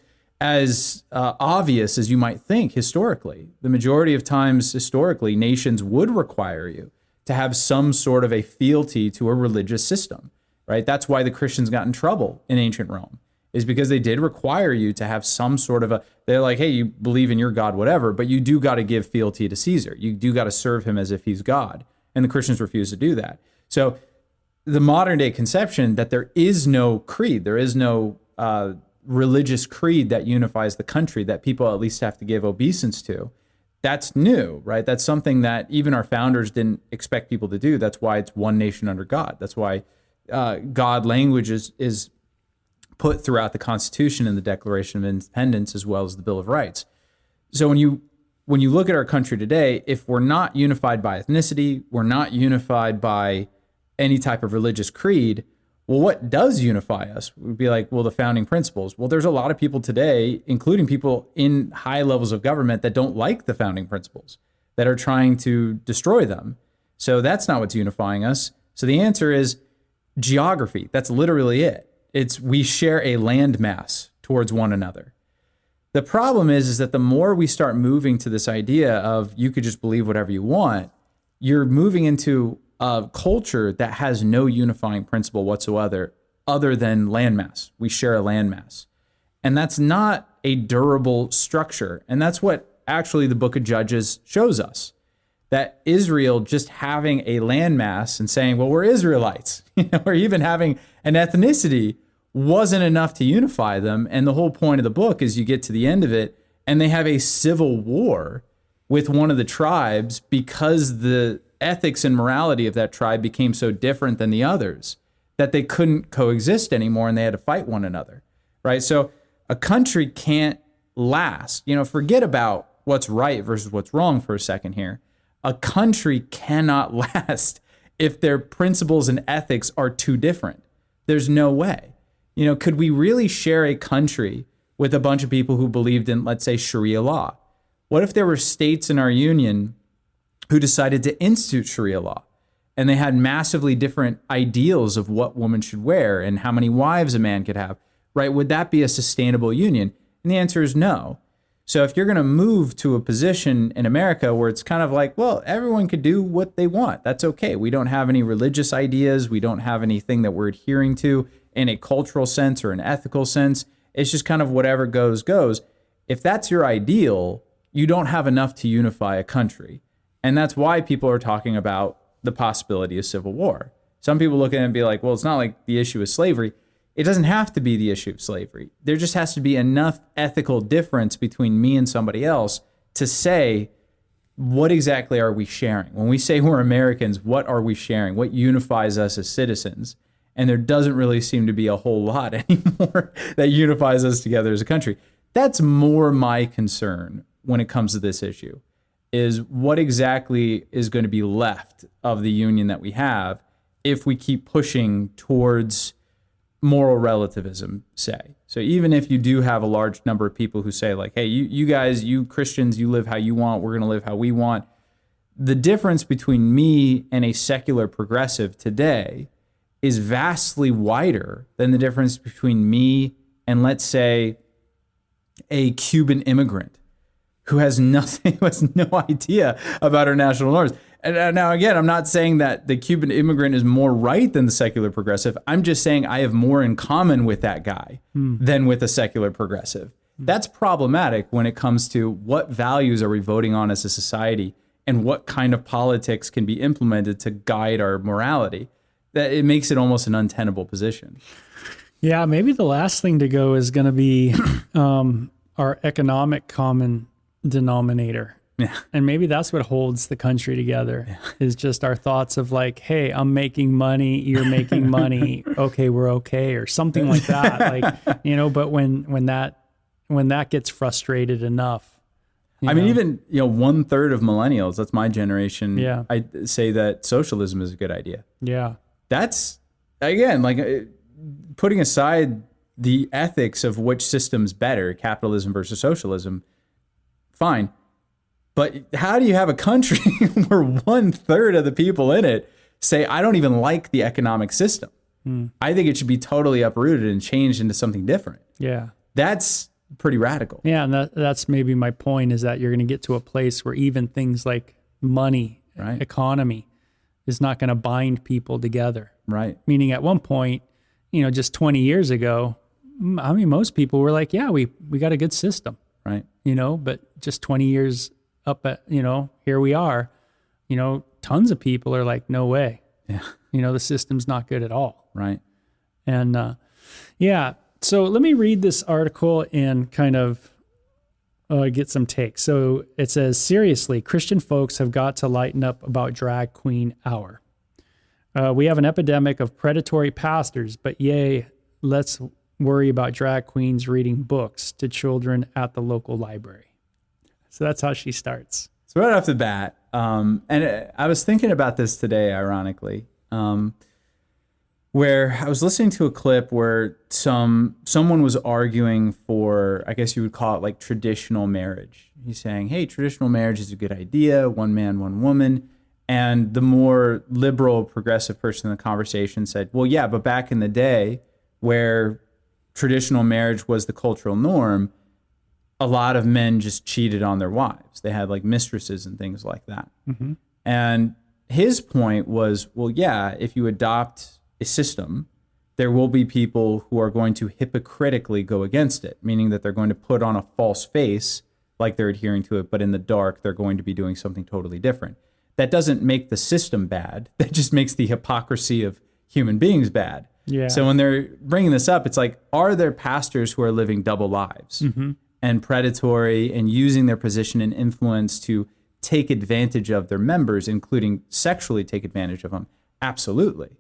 obvious as you might think historically. The majority of times historically, nations would require you to have some sort of a fealty to a religious system, right? That's why the Christians got in trouble in ancient Rome, is because they did require you to have some sort of they're like, hey, you believe in your God, whatever, but you do got to give fealty to Caesar. You do got to serve him as if he's God. And the Christians refuse to do that. So the modern day conception that there is no creed, there is no religious creed that unifies the country that people at least have to give obeisance to, that's new, right? That's something that even our founders didn't expect people to do. That's why it's one nation under God. That's why God language is put throughout the Constitution and the Declaration of Independence, as well as the Bill of Rights. So when you look at our country today, if we're not unified by ethnicity, we're not unified by any type of religious creed, well, what does unify us? We'd be like, well, the founding principles. Well, there's a lot of people today, including people in high levels of government, that don't like the founding principles, that are trying to destroy them. So that's not what's unifying us. So the answer is geography. That's literally it. It's we share a landmass towards one another. The problem is that the more we start moving to this idea of you could just believe whatever you want, you're moving into a culture that has no unifying principle whatsoever other than landmass. We share a landmass. And that's not a durable structure. And that's what actually the book of Judges shows us. That Israel just having a landmass and saying, well, we're Israelites, or even having an ethnicity wasn't enough to unify them. And the whole point of the book is you get to the end of it and they have a civil war with one of the tribes because the ethics and morality of that tribe became so different than the others that they couldn't coexist anymore and they had to fight one another, right? So a country can't last. Forget about what's right versus what's wrong for a second here. A country cannot last if their principles and ethics are too different. There's no way. Could we really share a country with a bunch of people who believed in, let's say, Sharia law? What if there were states in our union who decided to institute Sharia law, and they had massively different ideals of what women should wear and how many wives a man could have, right? Would that be a sustainable union? And the answer is no. So if you're going to move to a position in America where it's kind of like, well, everyone could do what they want, that's okay. We don't have any religious ideas. We don't have anything that we're adhering to in a cultural sense or an ethical sense. It's just kind of whatever goes, goes. If that's your ideal, you don't have enough to unify a country. And that's why people are talking about the possibility of civil war. Some people look at it and be like, well, it's not like the issue is slavery. It doesn't have to be the issue of slavery. There just has to be enough ethical difference between me and somebody else to say, what exactly are we sharing? When we say we're Americans, what are we sharing? What unifies us as citizens? And there doesn't really seem to be a whole lot anymore that unifies us together as a country. That's more my concern when it comes to this issue, is what exactly is going to be left of the union that we have if we keep pushing towards moral relativism, say. So even if you do have a large number of people who say like, hey, you guys, you Christians, you live how you want, we're going to live how we want. The difference between me and a secular progressive today is vastly wider than the difference between me and, let's say, a Cuban immigrant who has nothing, who has no idea about our national norms. And now, again, I'm not saying that the Cuban immigrant is more right than the secular progressive. I'm just saying I have more in common with that guy than with a secular progressive. That's problematic when it comes to what values are we voting on as a society and what kind of politics can be implemented to guide our morality. That it makes it almost an untenable position.
Yeah, maybe the last thing to go is going to be our economic common denominator.
Yeah.
And maybe that's what holds the country together, is just our thoughts of like, hey, I'm making money, you're making money, okay, we're okay, or something like that. Like, you know, but when that gets frustrated enough.
I mean, even, 1/3 of millennials, that's my generation.
Yeah.
I say that socialism is a good idea.
Yeah.
That's, again, like putting aside the ethics of which system's better, capitalism versus socialism, fine. But how do you have a country where 1/3 of the people in it say, I don't even like the economic system? I think it should be totally uprooted and changed into something different.
Yeah.
That's pretty radical.
Yeah. And that's maybe my point, is that you're going to get to a place where even things like money,
Right.
economy is not going to bind people together.
Right.
Meaning at one point, just 20 years ago, I mean, most people were like, yeah, we got a good system,
Right.
but just 20 years up at, here we are, tons of people are like, no way.
Yeah.
The system's not good at all.
Right.
And yeah, so let me read this article and kind of get some takes. So it says, seriously, Christian folks have got to lighten up about drag queen hour. We have an epidemic of predatory pastors, but yay, let's worry about drag queens reading books to children at the local library. So that's how she starts.
So right off the bat, and I was thinking about this today, ironically, where I was listening to a clip where someone was arguing for, I guess you would call it like traditional marriage. He's saying, hey, traditional marriage is a good idea, one man, one woman. And the more liberal, progressive person in the conversation said, well, yeah, but back in the day where traditional marriage was the cultural norm, a lot of men just cheated on their wives. They had like mistresses and things like that.
Mm-hmm.
And his point was, well, yeah, if you adopt a system, there will be people who are going to hypocritically go against it, meaning that they're going to put on a false face like they're adhering to it, but in the dark, they're going to be doing something totally different. That doesn't make the system bad. That just makes the hypocrisy of human beings bad.
Yeah.
So when they're bringing this up, it's like, are there pastors who are living double lives and predatory and using their position and influence to take advantage of their members, including sexually take advantage of them? Absolutely.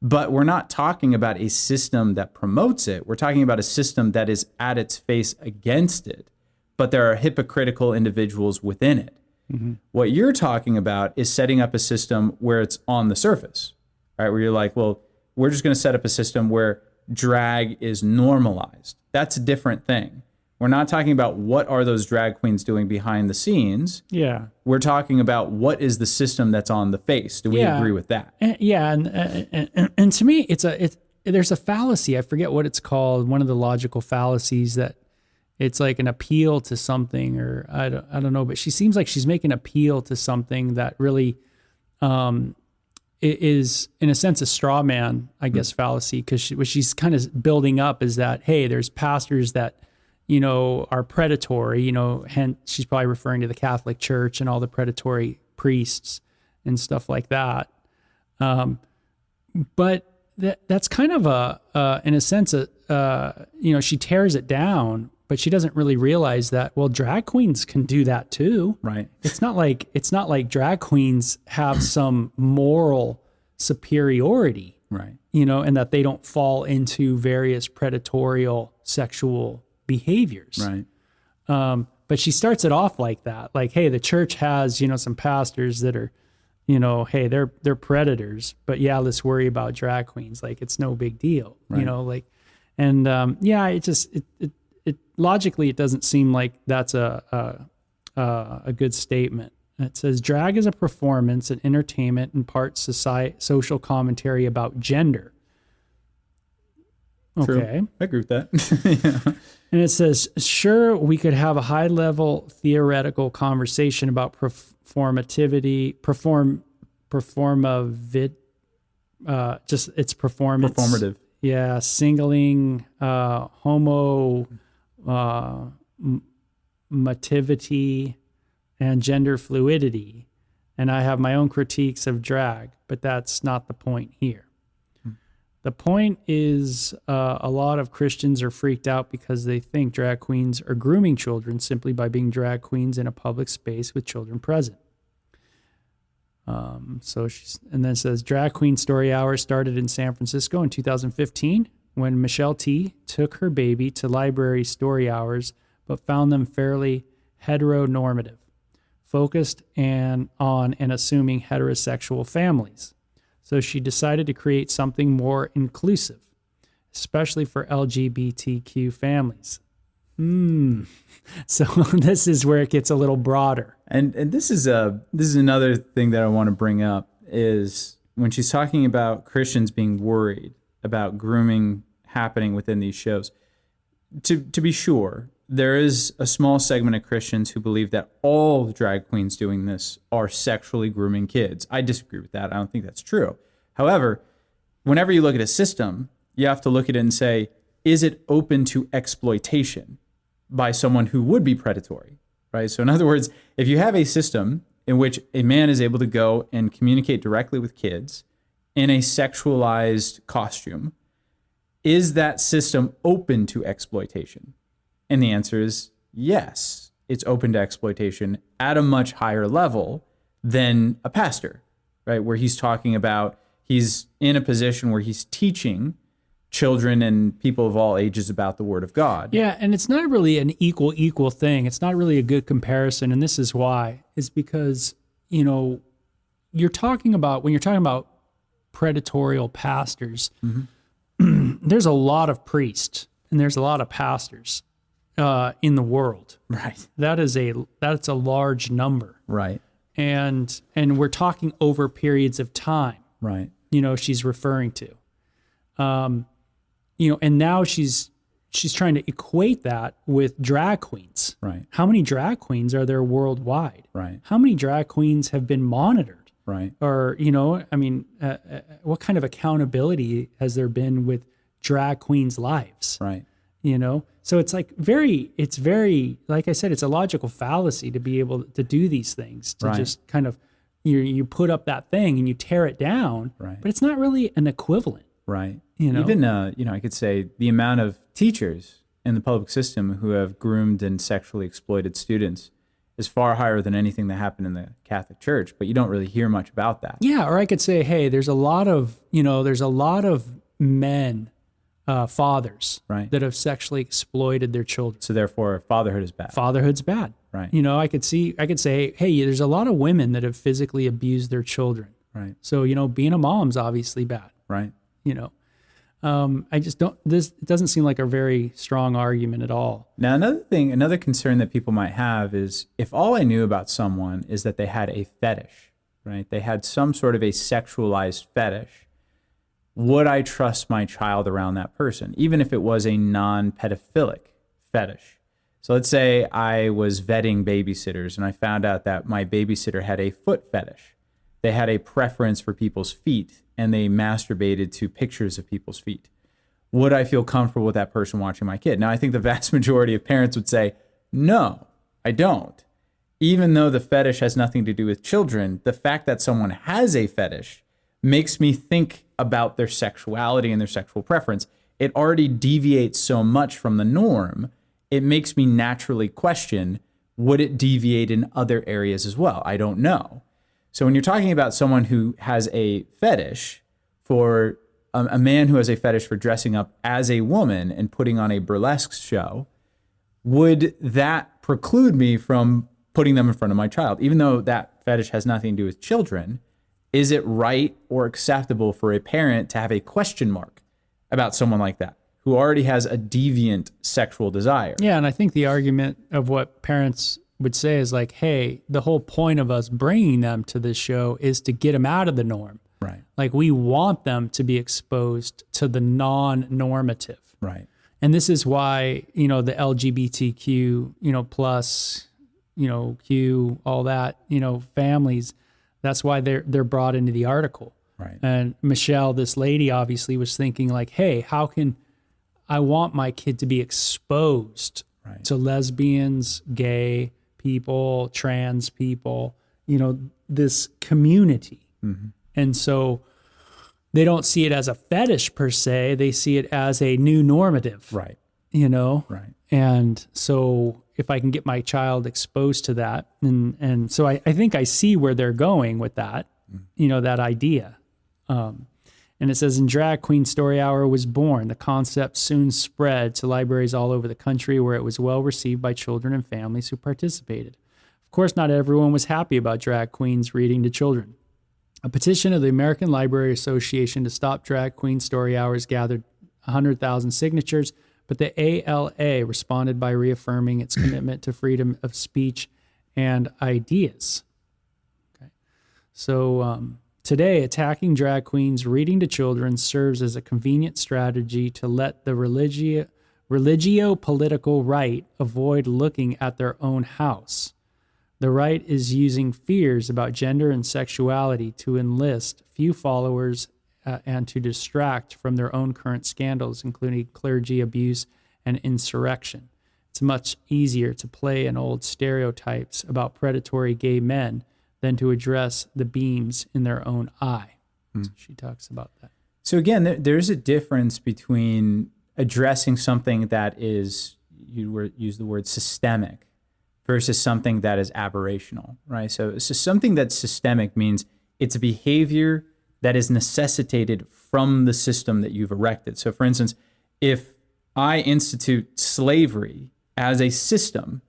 But we're not talking about a system that promotes it. We're talking about a system that is at its face against it, but there are hypocritical individuals within it. Mm-hmm. What you're talking about is setting up a system where it's on the surface, right? Where you're like, well, we're just going to set up a system where drag is normalized. That's a different thing. We're not talking about what are those drag queens doing behind the scenes.
Yeah.
We're talking about what is the system that's on the face. Do we agree with that?
And to me, there's a fallacy. I forget what it's called. One of the logical fallacies that it's like an appeal to something, or I don't know. But she seems like she's making an appeal to something that really is, in a sense, a straw man, I guess, fallacy. Because what she's kind of building up is that, hey, there's pastors that are predatory. Hence she's probably referring to the Catholic Church and all the predatory priests and stuff like that. But that's kind of in a sense, she tears it down, but she doesn't really realize that, well, drag queens can do that too.
Right.
It's not like drag queens have some moral superiority,
right?
And that they don't fall into various predatorial sexual behaviors.
Right.
But she starts it off like that. Like, hey, the church has, some pastors that are, hey, they're predators, but yeah, let's worry about drag queens. Like, it's no big deal,
right.
It logically, it doesn't seem like that's a good statement. It says drag is a performance and entertainment, in part social commentary about gender.
True.
Okay.
I agree with that.
Yeah. And it says, sure, we could have a high-level theoretical conversation about performative, just its performance.
Performative.
Yeah, singling, homomotivity, and gender fluidity. And I have my own critiques of drag, but that's not the point here. The point is a lot of Christians are freaked out because they think drag queens are grooming children simply by being drag queens in a public space with children present. And then it says, Drag Queen Story Hour started in San Francisco in 2015 when Michelle T. took her baby to library story hours, but found them fairly heteronormative, focused on and assuming heterosexual families. So she decided to create something more inclusive, especially for LGBTQ families. So this is where it gets a little broader.
And this is another thing that I want to bring up is when she's talking about Christians being worried about grooming happening within these shows. To be sure, there is a small segment of Christians who believe that all drag queens doing this are sexually grooming kids. I disagree with that. I don't think that's true. However, whenever you look at a system, you have to look at it and say, is it open to exploitation by someone who would be predatory, right? So in other words, if you have a system in which a man is able to go and communicate directly with kids in a sexualized costume, is that system open to exploitation? And the answer is yes, it's open to exploitation at a much higher level than a pastor, right? Where he's talking about, he's in a position where he's teaching children and people of all ages about the Word of God.
Yeah, and it's not really an equal thing. It's not really a good comparison, and this is why. Is because, when you're talking about predatorial pastors, there's a lot of priests and there's a lot of pastors in the world.
Right.
That's a large number.
Right.
And we're talking over periods of time.
Right.
She's referring to. And now she's trying to equate that with drag queens.
Right.
How many drag queens are there worldwide?
Right.
How many drag queens have been monitored?
Right.
Or, what kind of accountability has there been with drag queens' lives?
Right.
So it's very, like I said, it's a logical fallacy to be able to do these things, to just kind of, you put up that thing and you tear it down,
right.
But it's not really an equivalent.
Right. Even, I could say the amount of teachers in the public system who have groomed and sexually exploited students is far higher than anything that happened in the Catholic Church, but you don't really hear much about that.
Yeah. Or I could say, hey, there's a lot of men, fathers,
right,
that have sexually exploited their children.
So therefore fatherhood is bad.
Fatherhood's bad.
Right.
I could say, hey, there's a lot of women that have physically abused their children.
Right.
So, being a mom's obviously bad.
Right.
I just don't, it doesn't seem like a very strong argument at all.
Now, another concern that people might have is if all I knew about someone is that they had a fetish, right? They had some sort of a sexualized fetish. Would I trust my child around that person, even if it was a non-pedophilic fetish? So let's say I was vetting babysitters and I found out that my babysitter had a foot fetish. They had a preference for people's feet and they masturbated to pictures of people's feet. Would I feel comfortable with that person watching my kid? Now, I think the vast majority of parents would say, no, I don't. Even though the fetish has nothing to do with children, the fact that someone has a fetish makes me think about their sexuality and their sexual preference. It already deviates so much from the norm. It makes me naturally question, would it deviate in other areas as well? I don't know. So when you're talking about someone who has a fetish for a man who has a fetish for dressing up as a woman and putting on a burlesque show, would that preclude me from putting them in front of my child? Even though that fetish has nothing to do with children, is it right or acceptable for a parent to have a question mark about someone like that who already has a deviant sexual desire?
Yeah, and I think the argument of what parents would say is like, hey, the whole point of us bringing them to this show is to get them out of the norm.
Right.
Like we want them to be exposed to the non-normative.
Right.
And this is why, the LGBTQ, plus, Q, all that, families, that's why they're brought into the article.
Right.
And Michelle, this lady obviously was thinking like, hey, how can I want my kid to be exposed to lesbians, gay people, trans people, this community.
Mm-hmm.
And so they don't see it as a fetish per se. They see it as a new normative.
Right.
Right. And so if I can get my child exposed to that, and so I think I see where they're going with that, that idea. And it says, in Drag Queen Story Hour was born. The concept soon spread to libraries all over the country where it was well received by children and families who participated. Of course, not everyone was happy about drag queens reading to children. A petition of the American Library Association to stop Drag Queen Story Hours gathered 100,000 signatures, but the ALA responded by reaffirming its commitment to freedom of speech and ideas. Okay. So, today, attacking drag queens reading to children serves as a convenient strategy to let the religio-political right avoid looking at their own house. The right is using fears about gender and sexuality to enlist few followers and to distract from their own current scandals, including clergy abuse and insurrection. It's much easier to play in old stereotypes about predatory gay men than to address the beams in their own eye. So she talks about that.
So again, there's a difference between addressing something that is, use the word systemic, versus something that is aberrational, right? So something that's systemic means it's a behavior that is necessitated from the system that you've erected. So for instance, if I institute slavery as a system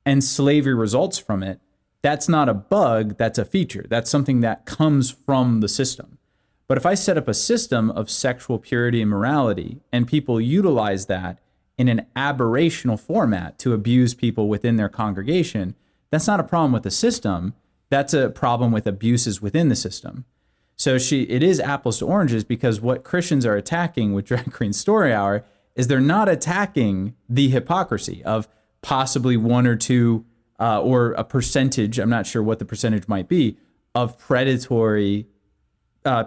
and slavery results from it, that's not a bug, that's a feature. That's something that comes from the system. But if I set up a system of sexual purity and morality and people utilize that in an aberrational format to abuse people within their congregation, that's not a problem with the system. That's a problem with abuses within the system. So it is apples to oranges, because what Christians are attacking with Drag Queen Story Hour is they're not attacking the hypocrisy of possibly one or two or a percentage, I'm not sure what the percentage might be, of predatory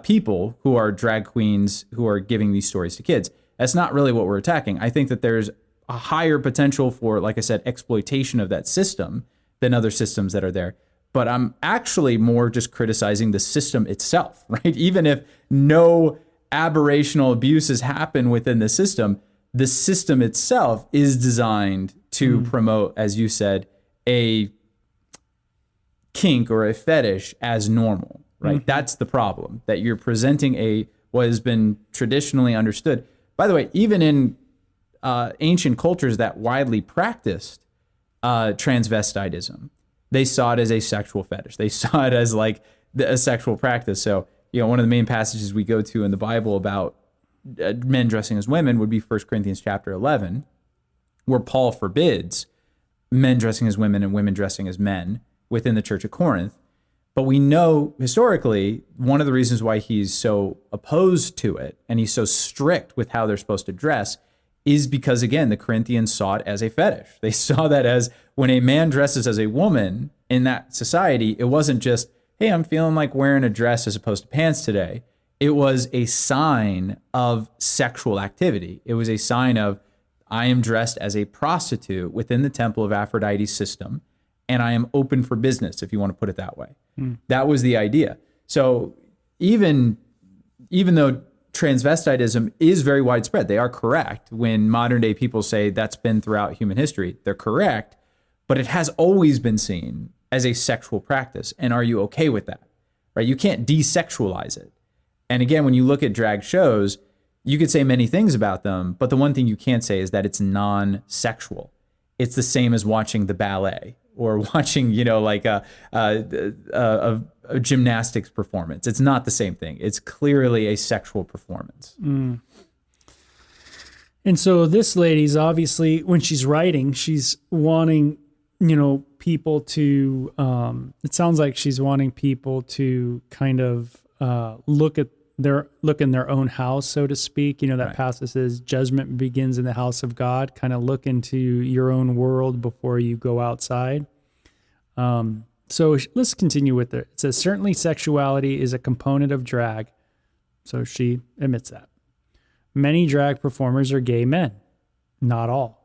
people who are drag queens who are giving these stories to kids. That's not really what we're attacking. I think that there's a higher potential for, like I said, exploitation of that system than other systems that are there. But I'm actually more just criticizing the system itself, right? Even if no aberrational abuses happen within the system itself is designed to promote, as you said, a kink or a fetish as normal, right? That's the problem, that you're presenting what has been traditionally understood. By the way, even in ancient cultures that widely practiced transvestitism, they saw it as a sexual fetish. They saw it as like a sexual practice. So, one of the main passages we go to in the Bible about men dressing as women would be 1 Corinthians chapter 11, where Paul forbids men dressing as women and women dressing as men within the church of Corinth. But we know historically, one of the reasons why he's so opposed to it and he's so strict with how they're supposed to dress is because, again, the Corinthians saw it as a fetish. They saw that as when a man dresses as a woman in that society, it wasn't just, hey, I'm feeling like wearing a dress as opposed to pants today. It was a sign of sexual activity. It was a sign of, I am dressed as a prostitute within the temple of Aphrodite's system, and I am open for business, if you want to put it that way. That was the idea. So even though transvestitism is very widespread, they are correct. When modern day people say that's been throughout human history, they're correct, but it has always been seen as a sexual practice. And are you okay with that? Right? You can't desexualize it. And again, when you look at drag shows, you could say many things about them, but the one thing you can't say is that it's non-sexual. It's the same as watching the ballet or watching, like a gymnastics performance. It's not the same thing. It's clearly a sexual performance.
And so this lady's obviously, when she's writing, she's wanting, people to, it sounds like she's wanting people to kind of look in their own house, so to speak. That
Right.
passage says judgment begins in the house of God. Kind of look into your own world before you go outside. So let's continue with it. It says, certainly sexuality is a component of drag. So she admits that. Many drag performers are gay men. Not all.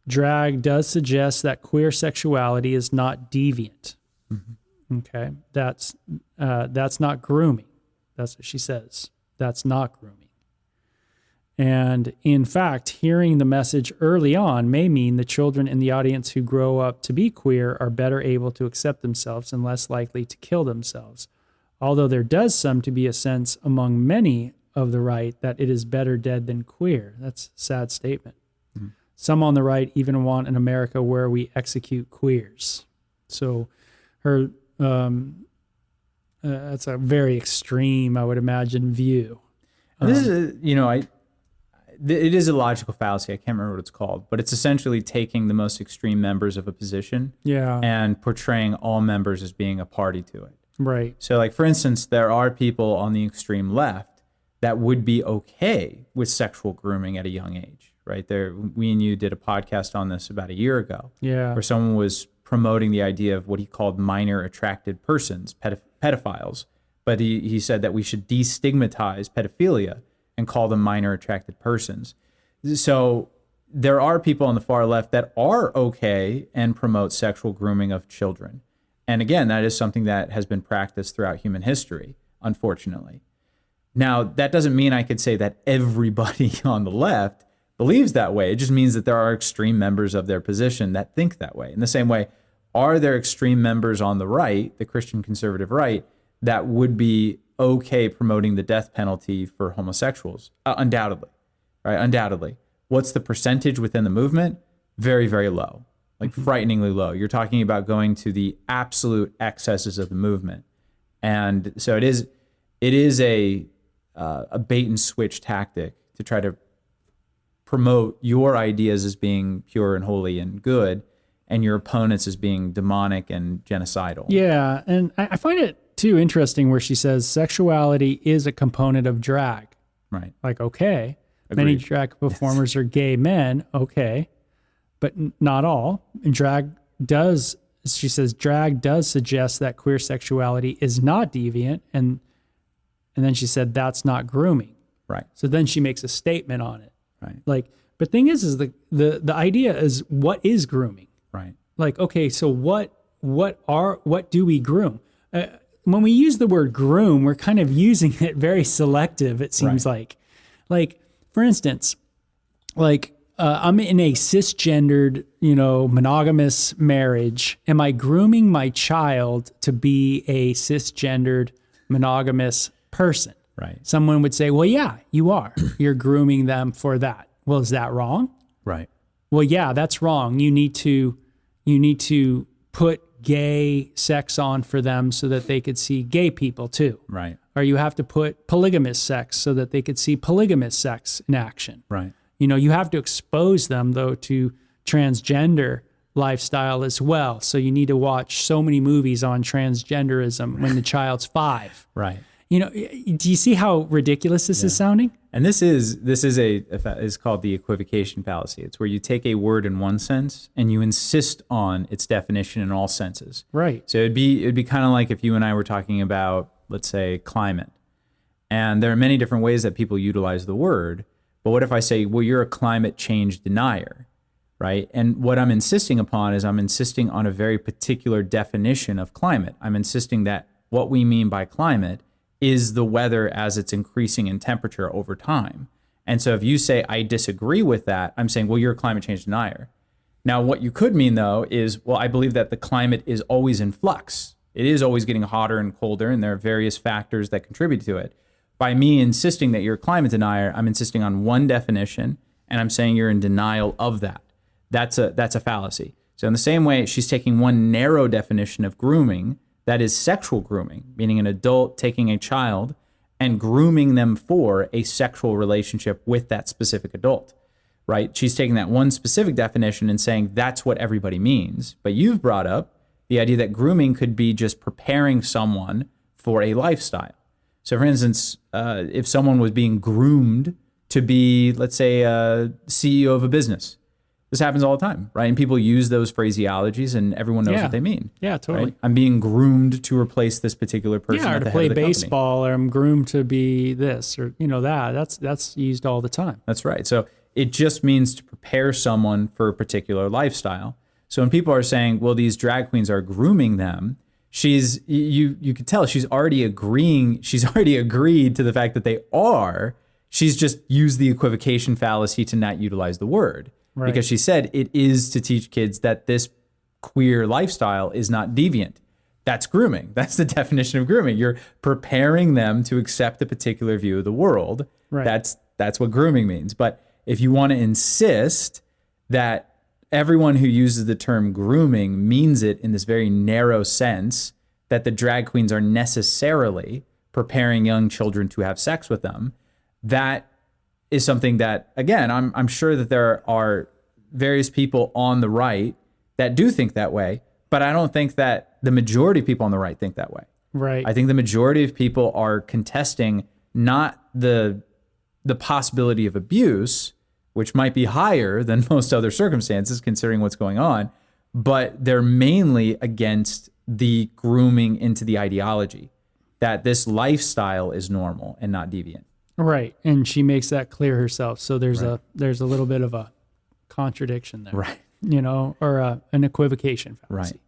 Drag does suggest that queer sexuality is not deviant. Mm-hmm. Okay. That's not grooming. That's what she says. That's not grooming. And in fact, hearing the message early on may mean the children in the audience who grow up to be queer are better able to accept themselves and less likely to kill themselves. Although there does seem to be a sense among many of the right that it is better dead than queer. That's a sad statement. Mm-hmm. Some on the right even want an America where we execute queers. So her... that's a very extreme, I would imagine, view.
This is, it is a logical fallacy. I can't remember what it's called, but it's essentially taking the most extreme members of a position and portraying all members as being a party to it.
Right.
So, like, for instance, there are people on the extreme left that would be okay with sexual grooming at a young age, right? We and you did a podcast on this about a year ago, where someone was promoting the idea of what he called minor attracted persons, pedophiles. But he said that we should destigmatize pedophilia and call them minor attracted persons. So there are people on the far left that are okay and promote sexual grooming of children. And again, that is something that has been practiced throughout human history, unfortunately. Now, that doesn't mean I could say that everybody on the left believes that way. It just means that there are extreme members of their position that think that way. In the same way, are there extreme members on the right, the Christian conservative right, that would be okay promoting the death penalty for homosexuals? Undoubtedly, right? Undoubtedly. What's the percentage within the movement? Very, very low, like frighteningly low. You're talking about going to the absolute excesses of the movement. And so it is a bait and switch tactic to try to promote your ideas as being pure and holy and good, and your opponents as being demonic and genocidal.
Yeah, and I find it too interesting where she says sexuality is a component of drag.
Right.
Like, okay,
Agreed.
many drag performers are gay men, okay, but not all. And she says, drag does suggest that queer sexuality is not deviant, and then she said that's not grooming.
Right.
So then she makes a statement on it.
Right.
Like, but thing is the idea is, what is grooming?
Right.
Like, okay, so what do we groom? When we use the word groom, we're kind of using it very selective, it seems like. Like, for instance, I'm in a cisgendered, monogamous marriage. Am I grooming my child to be a cisgendered monogamous person?
Right.
Someone would say, well, yeah, you are. You're grooming them for that. Well, is that wrong?
Right.
Well, yeah, that's wrong. You need to put gay sex on for them so that they could see gay people too.
Right.
or you have to put polygamous sex so that they could see polygamous sex in action.
Right.
You have to expose them, though, to transgender lifestyle as well. So you need to watch so many movies on transgenderism when the child's 5.
Right.
Do you see how ridiculous this is sounding?
And this is called the equivocation fallacy. It's where you take a word in one sense and you insist on its definition in all senses.
Right.
So it'd be kind of like if you and I were talking about, let's say, climate. And there are many different ways that people utilize the word. But what if I say, well, you're a climate change denier, right? And what I'm insisting upon is I'm insisting on a very particular definition of climate. I'm insisting that what we mean by climate is the weather as it's increasing in temperature over time. And so if you say, I disagree with that, I'm saying, well, you're a climate change denier. Now, what you could mean, though, is, well, I believe that the climate is always in flux. It is always getting hotter and colder, and there are various factors that contribute to it. By me insisting that you're a climate denier, I'm insisting on one definition, and I'm saying you're in denial of that. That's a fallacy. So in the same way, she's taking one narrow definition of grooming, that is sexual grooming, meaning an adult taking a child and grooming them for a sexual relationship with that specific adult, right? She's taking that one specific definition and saying that's what everybody means. But you've brought up the idea that grooming could be just preparing someone for a lifestyle. So for instance, if someone was being groomed to be, let's say, a CEO of a business, this happens all the time, right? And people use those phraseologies and everyone knows what they mean.
Yeah, totally.
Right? I'm being groomed to replace this particular person.
Yeah, or
at
to
the
play
head of the
baseball,
company.
or I'm groomed to be this, or that. That's used all the time.
That's right. So it just means to prepare someone for a particular lifestyle. So when people are saying, well, these drag queens are grooming them, you could tell she's already agreed to the fact that they are. She's just used the equivocation fallacy to not utilize the word. Right. Because she said it is to teach kids that this queer lifestyle is not deviant. That's grooming. That's the definition of grooming. You're preparing them to accept a particular view of the world. Right. That's what grooming means. But if you want to insist that everyone who uses the term grooming means it in this very narrow sense, that the drag queens are necessarily preparing young children to have sex with them, that is something that, again, I'm sure that there are various people on the right that do think that way, but I don't think that the majority of people on the right think that way.
Right.
I think the majority of people are contesting not the possibility of abuse, which might be higher than most other circumstances considering what's going on, but they're mainly against the grooming into the ideology that this lifestyle is normal and not deviant.
Right, and she makes that clear herself. So there's a little bit of a contradiction there,
right?
Or an equivocation fallacy.
Right.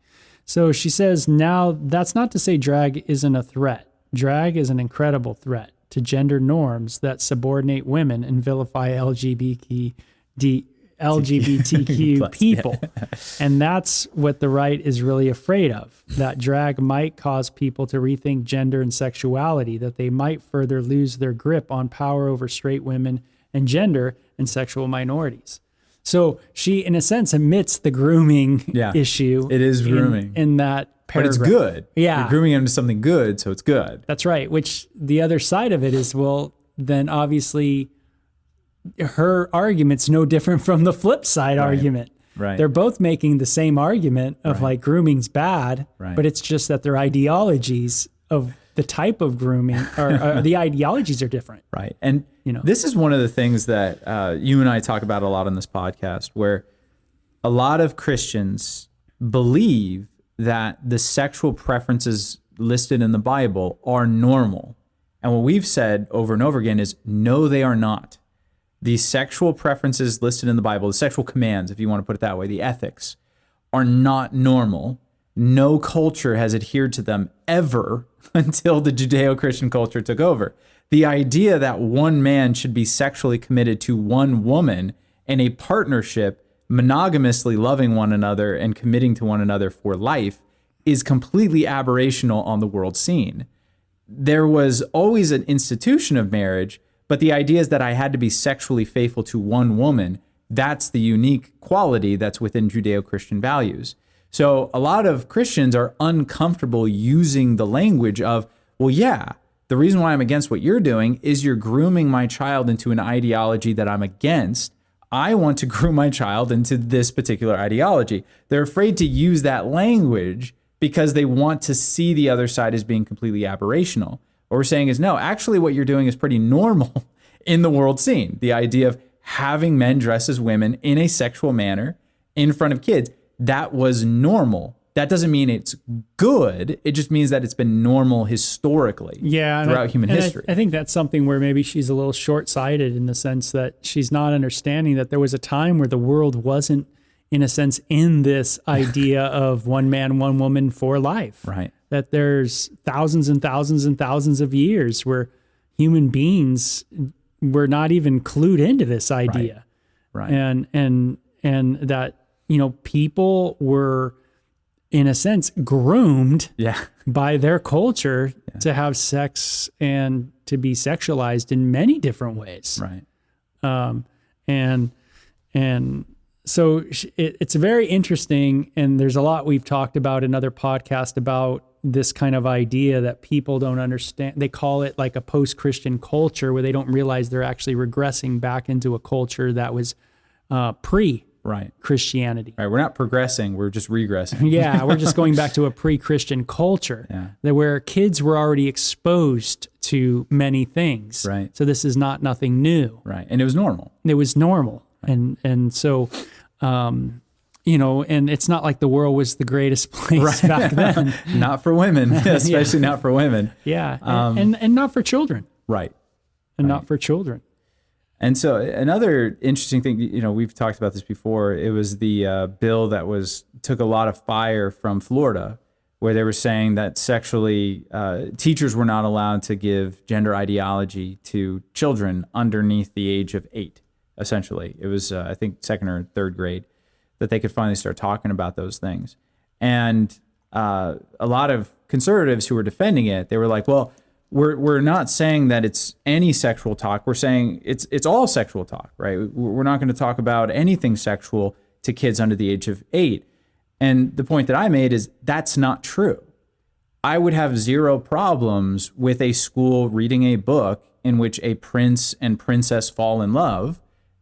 So she says, now that's not to say drag isn't a threat. Drag is an incredible threat to gender norms that subordinate women and vilify LGBTQ people. And that's what the right is really afraid of, that drag might cause people to rethink gender and sexuality, that they might further lose their grip on power over straight women and gender and sexual minorities. So she, in a sense, admits the grooming issue.
It is grooming.
In that paragraph.
But it's good.
Yeah.
You're grooming them to something good, so it's good.
That's right. Which the other side of it is, well, then obviously her argument's no different from the flip side argument.
Right.
They're both making the same argument of like grooming's bad, but it's just that their ideologies of the type of grooming or the ideologies are different.
Right. And this is one of the things that you and I talk about a lot on this podcast, where a lot of Christians believe that the sexual preferences listed in the Bible are normal. And what we've said over and over again is, no, they are not. The sexual preferences listed in the Bible, the sexual commands, if you want to put it that way, the ethics, are not normal. No culture has adhered to them ever until the Judeo-Christian culture took over. The idea that one man should be sexually committed to one woman in a partnership, monogamously loving one another and committing to one another for life, is completely aberrational on the world scene. There was always an institution of marriage, but the idea is that I had to be sexually faithful to one woman. That's the unique quality that's within Judeo-Christian values. So a lot of Christians are uncomfortable using the language of, well, yeah, The reason why I'm against what you're doing is you're grooming my child into an ideology that I'm against. I want to groom my child into this particular ideology. They're afraid to use that language because they want to see the other side as being completely aberrational. What we're saying is, no, actually what you're doing is pretty normal in the world scene. The idea of having men dress as women in a sexual manner in front of kids, that was normal. That doesn't mean it's good. It just means that it's been normal historically throughout human history.
I think that's something where maybe she's a little short-sighted in the sense that she's not understanding that there was a time where the world wasn't, in a sense, in this idea of one man, one woman for life.
Right.
That there's thousands and thousands and thousands of years where human beings were not even clued into this idea.
Right.
And that, people were, in a sense, groomed by their culture to have sex and to be sexualized in many different ways.
Right.
And so it's very interesting. And there's a lot we've talked about in other podcasts about this kind of idea that people don't understand. They call it like a post-Christian culture where they don't realize they're actually regressing back into a culture that was pre-Christianity.
Right. We're not progressing. We're just regressing.
Yeah. We're just going back to a pre-Christian culture where kids were already exposed to many things.
Right.
So this is nothing new.
Right. And it was normal.
It was normal. Right. And so, and it's not like the world was the greatest place back then.
Not for women, especially not for women.
Yeah. And not for children.
Right.
And not for children.
And so another interesting thing, we've talked about this before. It was the bill that took a lot of fire from Florida, where they were saying that teachers were not allowed to give gender ideology to children underneath the age of 8, essentially. It was, I think, 2nd or 3rd grade that they could finally start talking about those things. And a lot of conservatives who were defending it, they were like, well, we're not saying that it's any sexual talk. We're saying it's all sexual talk, right? We're not going to talk about anything sexual to kids under the age of 8. And the point that I made is that's not true. I would have zero problems with a school reading a book in which a prince and princess fall in love,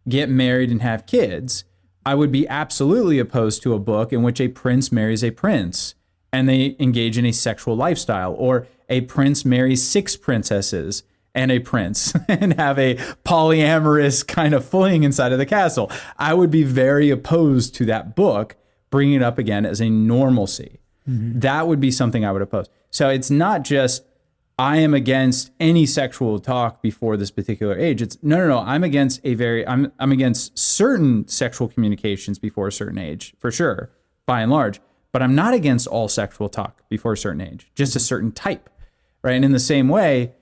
get married, and have kids. I would be absolutely opposed to a book in which a prince marries a prince and they engage in a sexual lifestyle, or a prince marries 6 princesses and a prince and have a polyamorous kind of fling inside of the castle. I would be very opposed to that book bringing it up again as a normalcy. Mm-hmm. That would be something I would oppose. So it's not just I am against any sexual talk before this particular age. It's no. I'm against I'm against certain sexual communications before a certain age, for sure, by and large. But I'm not against all sexual talk before a certain age, just a certain type, right? And in the same way,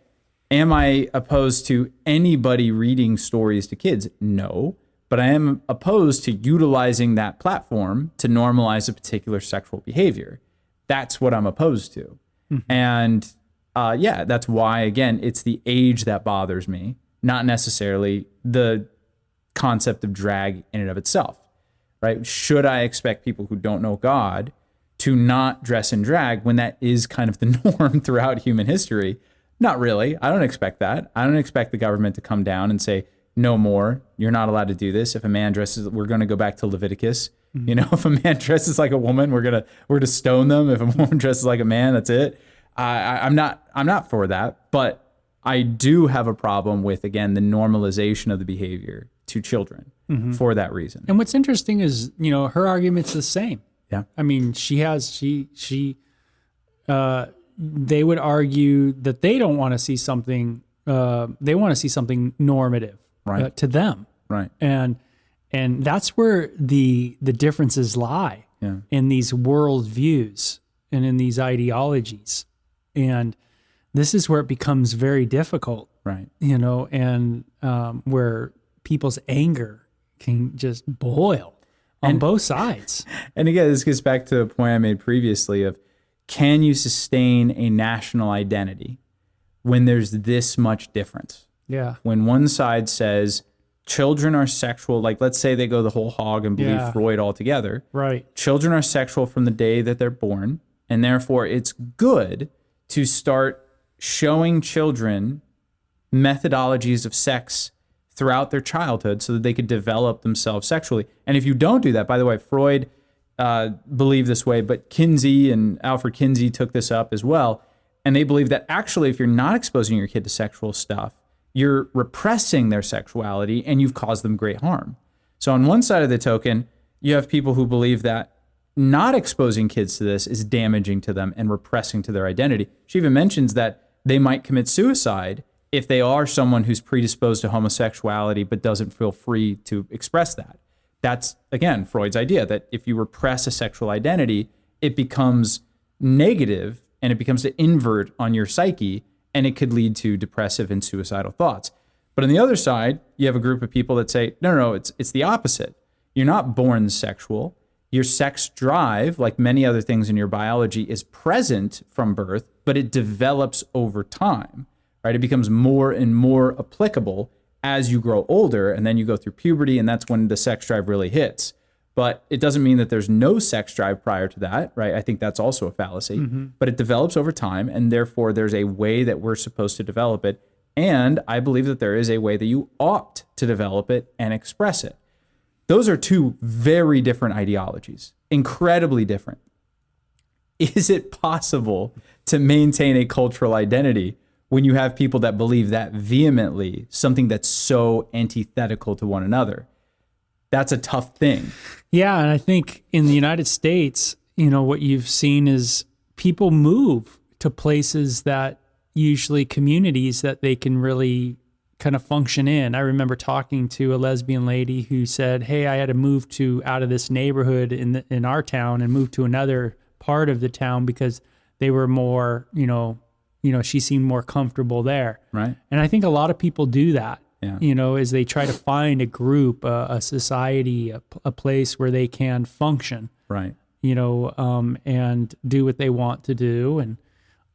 am I opposed to anybody reading stories to kids? No, but I am opposed to utilizing that platform to normalize a particular sexual behavior. That's what I'm opposed to. Mm-hmm. And that's why, again, it's the age that bothers me, not necessarily the concept of drag in and of itself, right? Should I expect people who don't know God to not dress in drag when that is kind of the norm throughout human history? Not really. I don't expect that. I don't expect the government to come down and say, no more, you're not allowed to do this. If a man dresses, we're going to go back to Leviticus. Mm-hmm. If a man dresses like a woman, we're to stone them. If a woman dresses like a man, that's it. I'm not for that, but I do have a problem with, again, the normalization of the behavior to children for that reason.
And what's interesting is, her argument's the same.
Yeah.
I mean, they would argue that they don't want to see something, they want to see something normative to them.
Right.
And that's where the differences lie in these worldviews and in these ideologies. And this is where it becomes very difficult,
right?
And where people's anger can just boil on both sides.
And again, this gets back to a point I made previously of, can you sustain a national identity when there's this much difference?
Yeah.
When one side says children are sexual, like let's say they go the whole hog and believe Freud altogether.
Right.
Children are sexual from the day that they're born, and therefore it's good to start showing children methodologies of sex throughout their childhood so that they could develop themselves sexually. And if you don't do that, by the way, Freud believed this way, but Kinsey and Alfred Kinsey took this up as well. And they believe that actually, if you're not exposing your kid to sexual stuff, you're repressing their sexuality and you've caused them great harm. So on one side of the token, you have people who believe that not exposing kids to this is damaging to them and repressing to their identity. She even mentions that they might commit suicide if they are someone who's predisposed to homosexuality but doesn't feel free to express that. That's, again, Freud's idea that if you repress a sexual identity, it becomes negative and it becomes to invert on your psyche, and it could lead to depressive and suicidal thoughts. But on the other side, you have a group of people that say, no, it's the opposite. You're not born sexual. Your sex drive, like many other things in your biology, is present from birth, but it develops over time, right? It becomes more and more applicable as you grow older, and then you go through puberty, and that's when the sex drive really hits. But it doesn't mean that there's no sex drive prior to that, right? I think that's also a fallacy. But it develops over time, and therefore there's a way that we're supposed to develop it. And I believe that there is a way that you ought to develop it and express it. Those are two very different ideologies, incredibly different. Is it possible to maintain a cultural identity when you have people that believe that vehemently, something that's so antithetical to one another? That's a tough thing.
Yeah, and I think in the United States, what you've seen is people move to places that usually communities that they can really kind of function in. I remember talking to a lesbian lady who said, "Hey, I had to move out of this neighborhood in our town and move to another part of the town because they were more, she seemed more comfortable there."
Right.
And I think a lot of people do that.
Yeah.
As they try to find a group, a society, a place where they can function,
right?
And do what they want to do,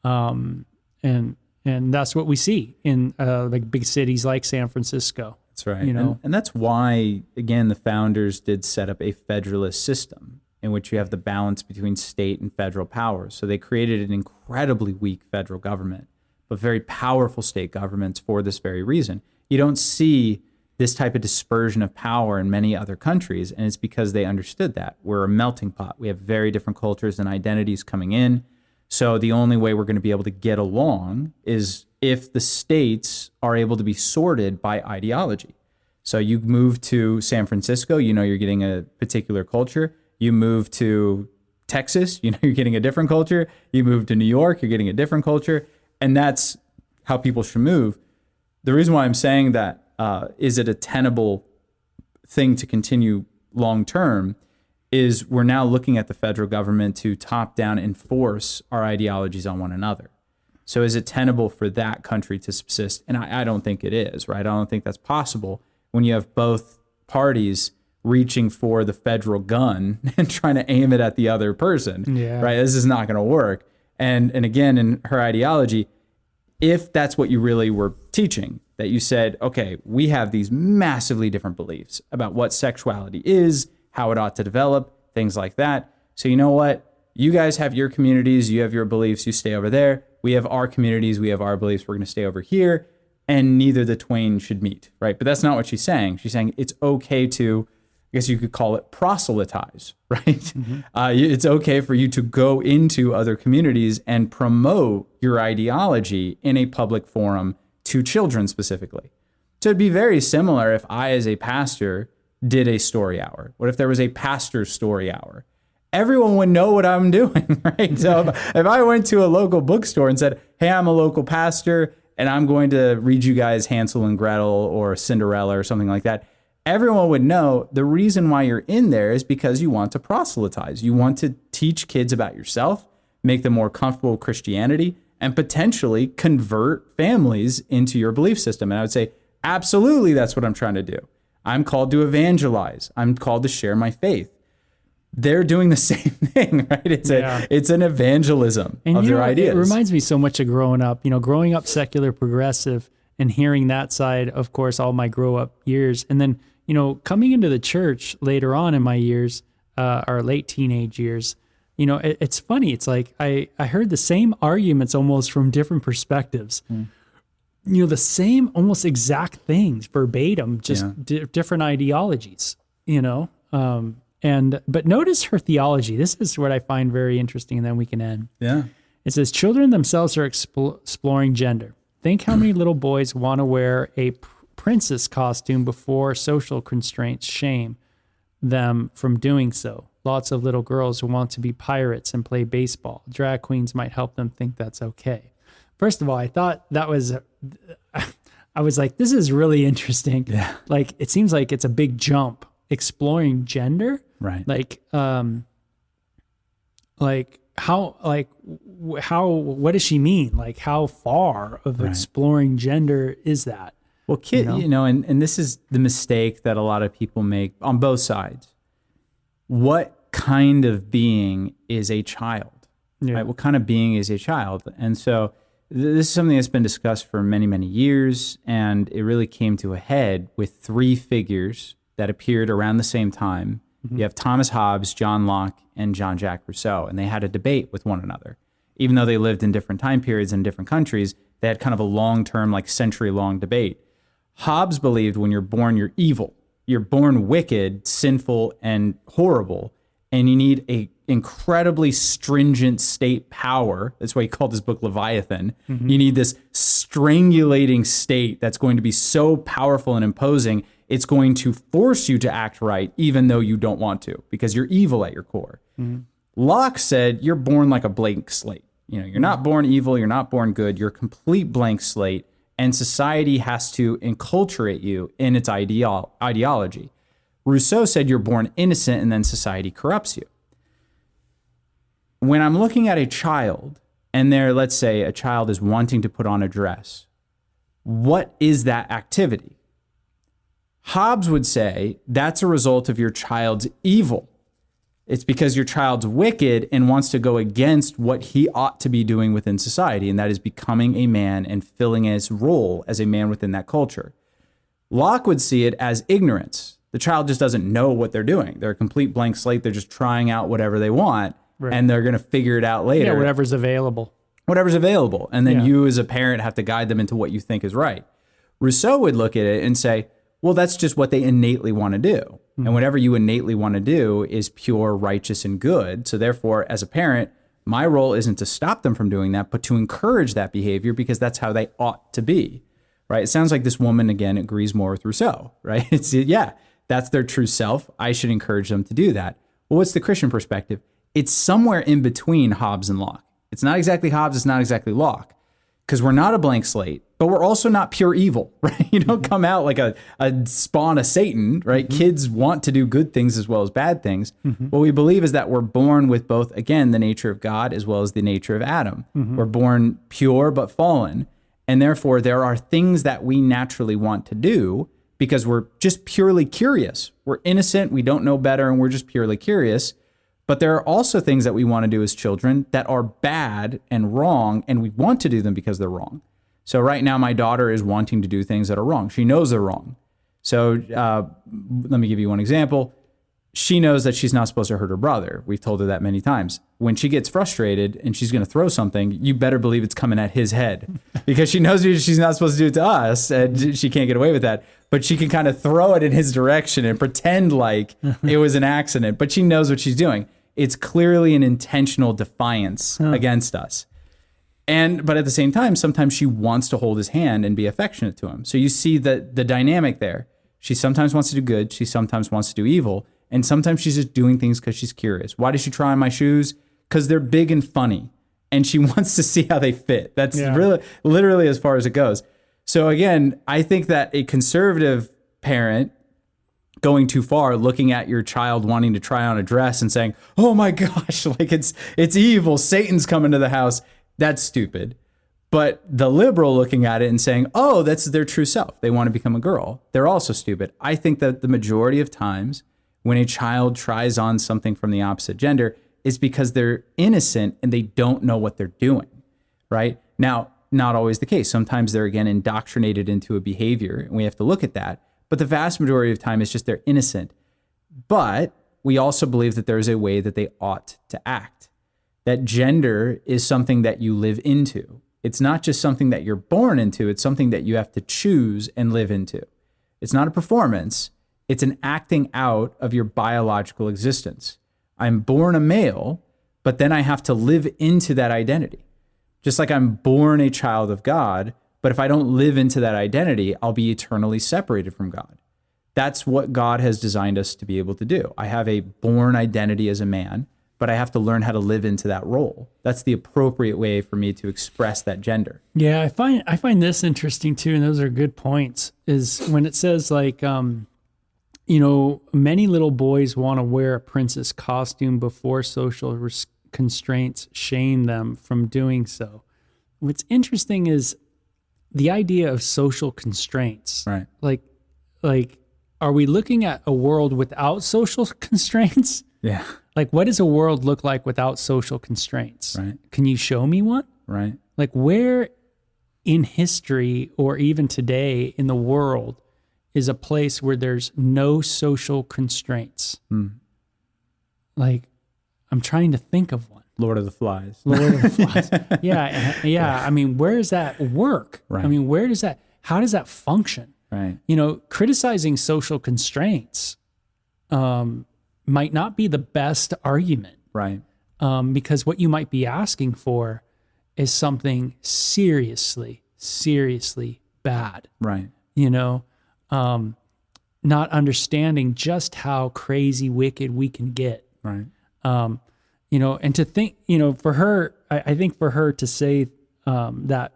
and that's what we see in like big cities like San Francisco.
That's right. And that's why, again, the founders did set up a federalist system in which you have the balance between state and federal powers. So they created an incredibly weak federal government, but very powerful state governments for this very reason. You don't see this type of dispersion of power in many other countries, and it's because they understood that. We're a melting pot. We have very different cultures and identities coming in. So the only way we're going to be able to get along is if the states are able to be sorted by ideology. So you move to San Francisco, you're getting a particular culture. You move to Texas, you're getting a different culture. You move to New York, you're getting a different culture. And that's how people should move. The reason why I'm saying that, is it a tenable thing to continue long term, is we're now looking at the federal government to top down enforce our ideologies on one another. So is it tenable for that country to subsist? And I don't think it is, right? I don't think that's possible when you have both parties reaching for the federal gun and trying to aim it at the other person, right? This is not going to work. And again, in her ideology, if that's what you really were teaching, that you said, okay, we have these massively different beliefs about what sexuality is, how it ought to develop, things like that. So you know what? You guys have your communities, you have your beliefs, you stay over there. We have our communities, we have our beliefs, we're going to stay over here, and neither the twain should meet, right? But that's not what she's saying. She's saying it's okay to, I guess you could call it proselytize, right? Mm-hmm. It's okay for you to go into other communities and promote your ideology in a public forum to children specifically. So it'd be very similar if I, as a pastor, did a story hour. What if there was a pastor's story hour? Everyone would know what I'm doing, right? So if I went to a local bookstore and said, hey, I'm a local pastor and I'm going to read you guys Hansel and Gretel or Cinderella or something like that, everyone would know the reason why you're in there is because you want to proselytize. You want to teach kids about yourself, make them more comfortable with Christianity, and potentially convert families into your belief system. And I would say, absolutely, that's what I'm trying to do. I'm called to evangelize. I'm called to share my faith. They're doing the same thing, right? It's an evangelism of their ideas.
It reminds me so much of growing up, growing up secular progressive and hearing that side, of course, all my grow up years. And then, coming into the church later on in my years, or late teenage years, it's funny. It's like I heard the same arguments almost from different perspectives. The same almost exact things verbatim, just different ideologies, but notice her theology. This is what I find very interesting, and then we can end.
Yeah.
It says, children themselves are exploring gender. Think how many little boys want to wear a princess costume before social constraints shame them from doing so. Lots of little girls who want to be pirates and play baseball. Drag queens might help them think that's okay. First of all, I thought that was, I was like, this is really interesting.
Yeah.
Like, it seems like it's a big jump exploring gender.
Right.
What does she mean? Like, how far of exploring gender is that?
Well, and this is the mistake that a lot of people make on both sides. What kind of being is a child?
Yeah.
Right? What kind of being is a child? And so this is something that's been discussed for many, many years, and it really came to a head with three figures that appeared around the same time. You have Thomas Hobbes, John Locke, and Jean-Jacques Rousseau, and they had a debate with one another. Even though they lived in different time periods and different countries, they had kind of a long-term, like century-long debate. Hobbes believed when you're born, you're evil. You're born wicked, sinful, and horrible, and you need a incredibly stringent state power. That's why he called his book Leviathan. You need this strangulating state that's going to be so powerful and imposing, it's going to force you to act right, even though you don't want to, because you're evil at your core. Locke said, you're born like a blank slate. You're not born evil, you're not born good, you're a complete blank slate, and society has to enculturate you in its ideology. Rousseau said you're born innocent and then society corrupts you. When I'm looking at a child, and let's say a child is wanting to put on a dress, what is that activity? Hobbes would say that's a result of your child's evil. It's because your child's wicked and wants to go against what he ought to be doing within society, and that is becoming a man and filling his role as a man within that culture. Locke would see it as ignorance. The child just doesn't know what they're doing. They're a complete blank slate. They're just trying out whatever they want, and they're going to figure it out later.
Yeah, whatever's available.
Whatever's available. And then you as a parent have to guide them into what you think is right. Rousseau would look at it and say, well, that's just what they innately want to do. And whatever you innately want to do is pure, righteous, and good. So therefore, as a parent, my role isn't to stop them from doing that, but to encourage that behavior because that's how they ought to be, right? It sounds like this woman, again, agrees more with Rousseau, right? It's, that's their true self. I should encourage them to do that. Well, what's the Christian perspective? It's somewhere in between Hobbes and Locke. It's not exactly Hobbes, it's not exactly Locke, because we're not a blank slate, but we're also not pure evil, right? You don't come out like a spawn of Satan, right? Kids want to do good things as well as bad things. What we believe is that we're born with both, again, the nature of God as well as the nature of Adam. We're born pure but fallen, and therefore there are things that we naturally want to do because we're just purely curious. We're innocent, we don't know better, and we're just purely curious. But there are also things that we want to do as children that are bad and wrong, and we want to do them because they're wrong. So right now, my daughter is wanting to do things that are wrong. She knows they're wrong. So let me give you one example. She knows that she's not supposed to hurt her brother. We've told her that many times. When she gets frustrated and she's going to throw something, you better believe it's coming at his head because she knows she's not supposed to do it to us, and she can't get away with that. But she can kind of throw it in his direction and pretend like it was an accident, but she knows what she's doing. It's clearly an intentional defiance against us. But at the same time, sometimes she wants to hold his hand and be affectionate to him. So you see the dynamic there. She sometimes wants to do good. She sometimes wants to do evil. And sometimes she's just doing things because she's curious. Why does she try on my shoes? Because they're big and funny. And she wants to see how they fit. That's really literally as far as it goes. So again, I think that a conservative parent going too far, looking at your child wanting to try on a dress and saying, oh my gosh, like it's evil. Satan's coming to the house. That's stupid. But the liberal looking at it and saying, oh, that's their true self. They want to become a girl. They're also stupid. I think that the majority of times when a child tries on something from the opposite gender is because they're innocent and they don't know what they're doing, right? Now, not always the case. Sometimes they're, again, indoctrinated into a behavior, and we have to look at that. But the vast majority of time, it's just they're innocent. But we also believe that there is a way that they ought to act. That gender is something that you live into. It's not just something that you're born into, it's something that you have to choose and live into. It's not a performance, it's an acting out of your biological existence. I'm born a male, but then I have to live into that identity. Just like I'm born a child of God, but if I don't live into that identity, I'll be eternally separated from God. That's what God has designed us to be able to do. I have a born identity as a man, but I have to learn how to live into that role. That's the appropriate way for me to express that gender.
Yeah, I find this interesting too, and those are good points, is when it says like, many little boys want to wear a princess costume before social constraints shame them from doing so. What's interesting is the idea of social constraints.
Right.
Like, are we looking at a world without social constraints?
Yeah.
Like, what does a world look like without social constraints?
Right.
Can you show me one?
Right.
Like, where in history or even today in the world is a place where there's no social constraints? Like, I'm trying to think of one.
Lord of the Flies.
Lord of the Flies. Yeah. I mean, where does that work?
Right.
I mean, how does that function?
Right.
Criticizing social constraints might not be the best argument.
Right.
Because what you might be asking for is something seriously bad.
Right.
Not understanding just how crazy wicked we can get.
Right.
And to think, for her, I think for her to say that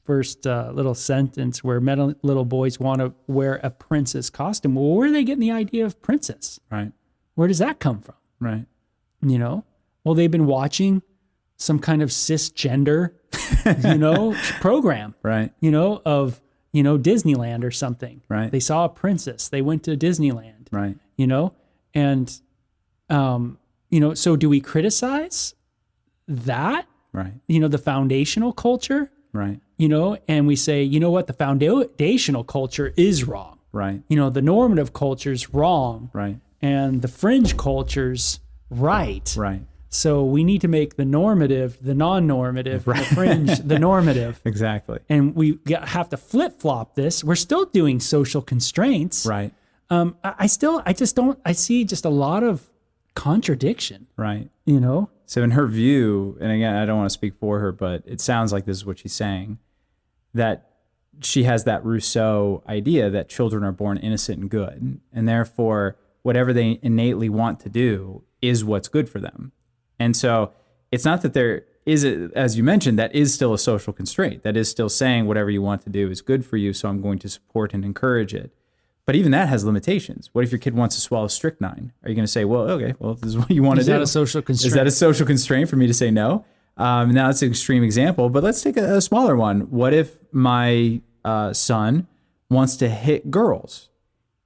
first little sentence where little boys want to wear a princess costume, well, where are they getting the idea of princess?
Right.
Where does that come from?
Right.
Well, they've been watching some kind of cisgender, program,
Right.
Of, Disneyland or something.
Right.
They saw a princess. They went to Disneyland.
Right.
And, so do we criticize that?
Right.
The foundational culture?
Right.
And we say, what, the foundational culture is wrong.
Right.
The normative culture's wrong.
Right.
And the fringe culture's right.
Right.
So we need to make the normative the non-normative,
Right.
the fringe the normative.
Exactly.
And we have to flip-flop this. We're still doing social constraints.
Right.
I see just a lot of contradiction.
Right.
So
in her view, and again, I don't want to speak for her, but it sounds like this is what she's saying, that she has that Rousseau idea that children are born innocent and good, and therefore whatever they innately want to do is what's good for them. And so it's not that there is, as you mentioned, that is still a social constraint. That is still saying whatever you want to do is good for you, so I'm going to support and encourage it. But even that has limitations. What if your kid wants to swallow strychnine? Are you going to say, well, okay, well, this is what you want to do?
Is that a social constraint?
Is that a social constraint for me to say no? Now, it's an extreme example, but let's take a smaller one. What if my son wants to hit girls?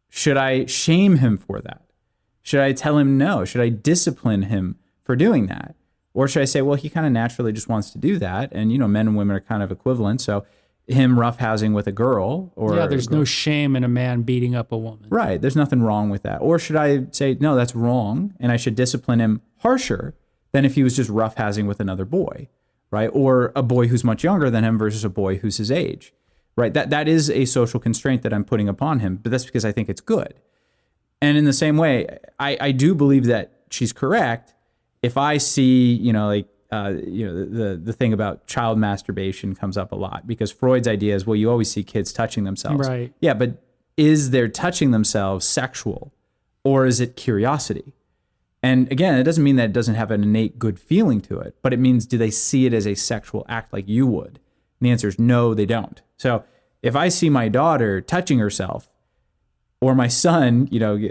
Should I shame him for that? Should I tell him no? Should I discipline him for doing that? Or should I say, well, he kind of naturally just wants to do that, and men and women are kind of equivalent, so him roughhousing with a girl, or
there's no shame in a man beating up a woman.
Right. There's nothing wrong with that. Or should I say, no, that's wrong, and I should discipline him harsher than if he was just roughhousing with another boy, right? Or a boy who's much younger than him versus a boy who's his age, right? That is a social constraint that I'm putting upon him, but that's because I think it's good. And in the same way, I do believe that she's correct. If I see, the thing about child masturbation comes up a lot, because Freud's idea is, well, you always see kids touching themselves.
Right.
Yeah, but is their touching themselves sexual, or is it curiosity? And again, it doesn't mean that it doesn't have an innate good feeling to it, but it means, do they see it as a sexual act like you would? And the answer is no, they don't. So if I see my daughter touching herself, or my son,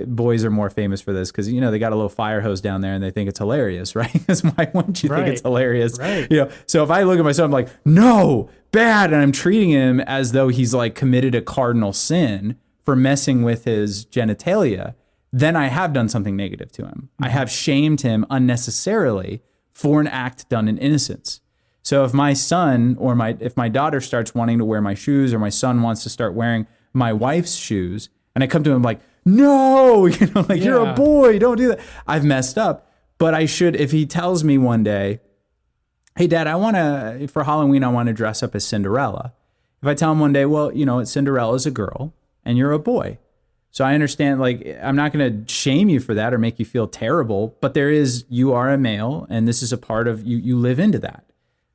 boys are more famous for this because, they got a little fire hose down there and they think it's hilarious, right? Because why wouldn't you think it's hilarious?
Right.
So if I look at my son, I'm like, no, bad. And I'm treating him as though he's like committed a cardinal sin for messing with his genitalia, then I have done something negative to him. Mm-hmm. I have shamed him unnecessarily for an act done in innocence. So if my son or if my daughter starts wanting to wear my shoes, or my son wants to start wearing my wife's shoes, and I come to him like, no, you're a
Yeah.
boy, don't do that. I've messed up, but I should, if he tells me one day, hey dad, for Halloween, I want to dress up as Cinderella. If I tell him one day, well, Cinderella's a girl and you're a boy. So I understand, I'm not going to shame you for that or make you feel terrible, but you are a male and this is a part of you live into that.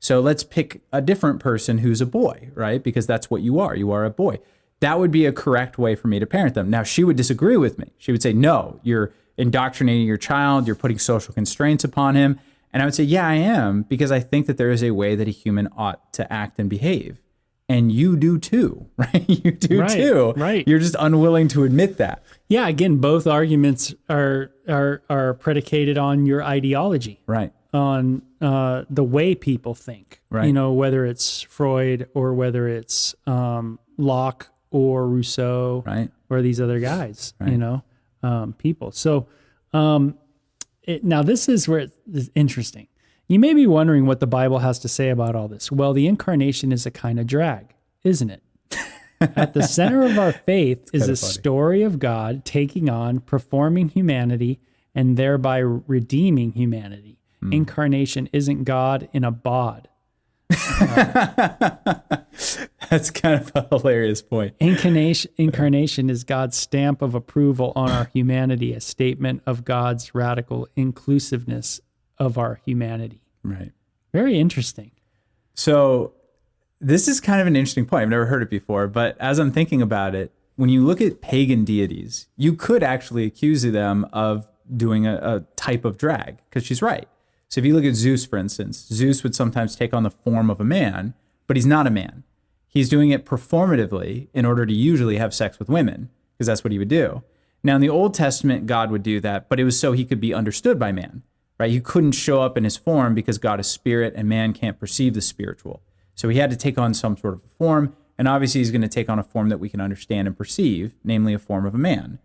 So let's pick a different person who's a boy, right? Because that's what you are. You are a boy. That would be a correct way for me to parent them. Now, she would disagree with me. She would say, no, you're indoctrinating your child. You're putting social constraints upon him. And I would say, yeah, I am, because I think that there is a way that a human ought to act and behave. And you do too, right? You do too.
Right.
You're just unwilling to admit that.
Yeah. Again, both arguments are predicated on your ideology.
Right.
On the way people think,
Right.
Whether it's Freud or whether it's Locke or Rousseau,
Right.
or these other guys,
Right.
People. So now this is where it's interesting. You may be wondering what the Bible has to say about all this. Well, the incarnation is a kind of drag, isn't it? At the center of our faith is a story of God taking on, performing humanity, and thereby redeeming humanity. Incarnation isn't God in a bod.
That's kind of a hilarious point.
Incarnation is God's stamp of approval on our humanity, a statement of God's radical inclusiveness of our humanity.
Right.
Very interesting.
So this is kind of an interesting point. I've never heard it before, but as I'm thinking about it, when you look at pagan deities, you could actually accuse them of doing a type of drag, because she's right. So if you look at Zeus, for instance, Zeus would sometimes take on the form of a man, but he's not a man. He's doing it performatively in order to usually have sex with women, because that's what he would do. Now, in the Old Testament, God would do that, but it was so he could be understood by man, right? You couldn't show up in his form because God is spirit and man can't perceive the spiritual. So he had to take on some sort of form, and obviously he's going to take on a form that we can understand and perceive, namely a form of a man.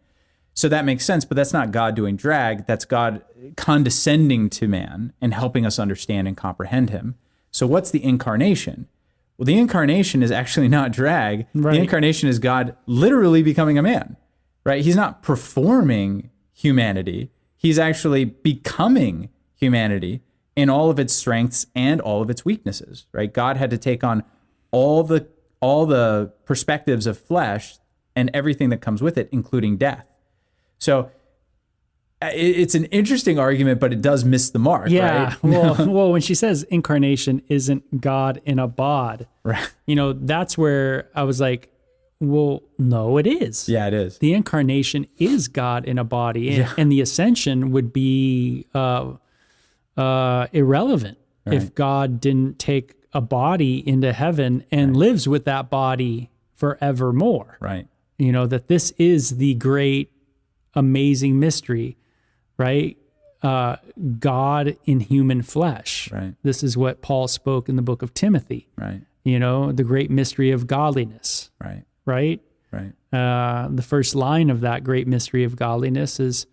So that makes sense, but that's not God doing drag. That's God condescending to man and helping us understand and comprehend him. So what's the incarnation? Well, the incarnation is actually not drag.
Right.
The incarnation is God literally becoming a man, right? He's not performing humanity. He's actually becoming humanity in all of its strengths and all of its weaknesses, right? God had to take on all the perspectives of flesh and everything that comes with it, including death. So it's an interesting argument, but it does miss the mark,
Yeah.
right?
Well, when she says incarnation isn't God in a bod,
Right.
That's where I was like, well, no, it is.
Yeah, it is.
The incarnation is God in a body, and the ascension would be irrelevant if God didn't take a body into heaven and lives with that body forevermore.
Right.
That this is the great, amazing mystery, right? God in human flesh.
Right.
This is what Paul spoke in the book of Timothy.
Right.
The great mystery of godliness.
Right.
Right.
Right.
The first line of that great mystery of godliness is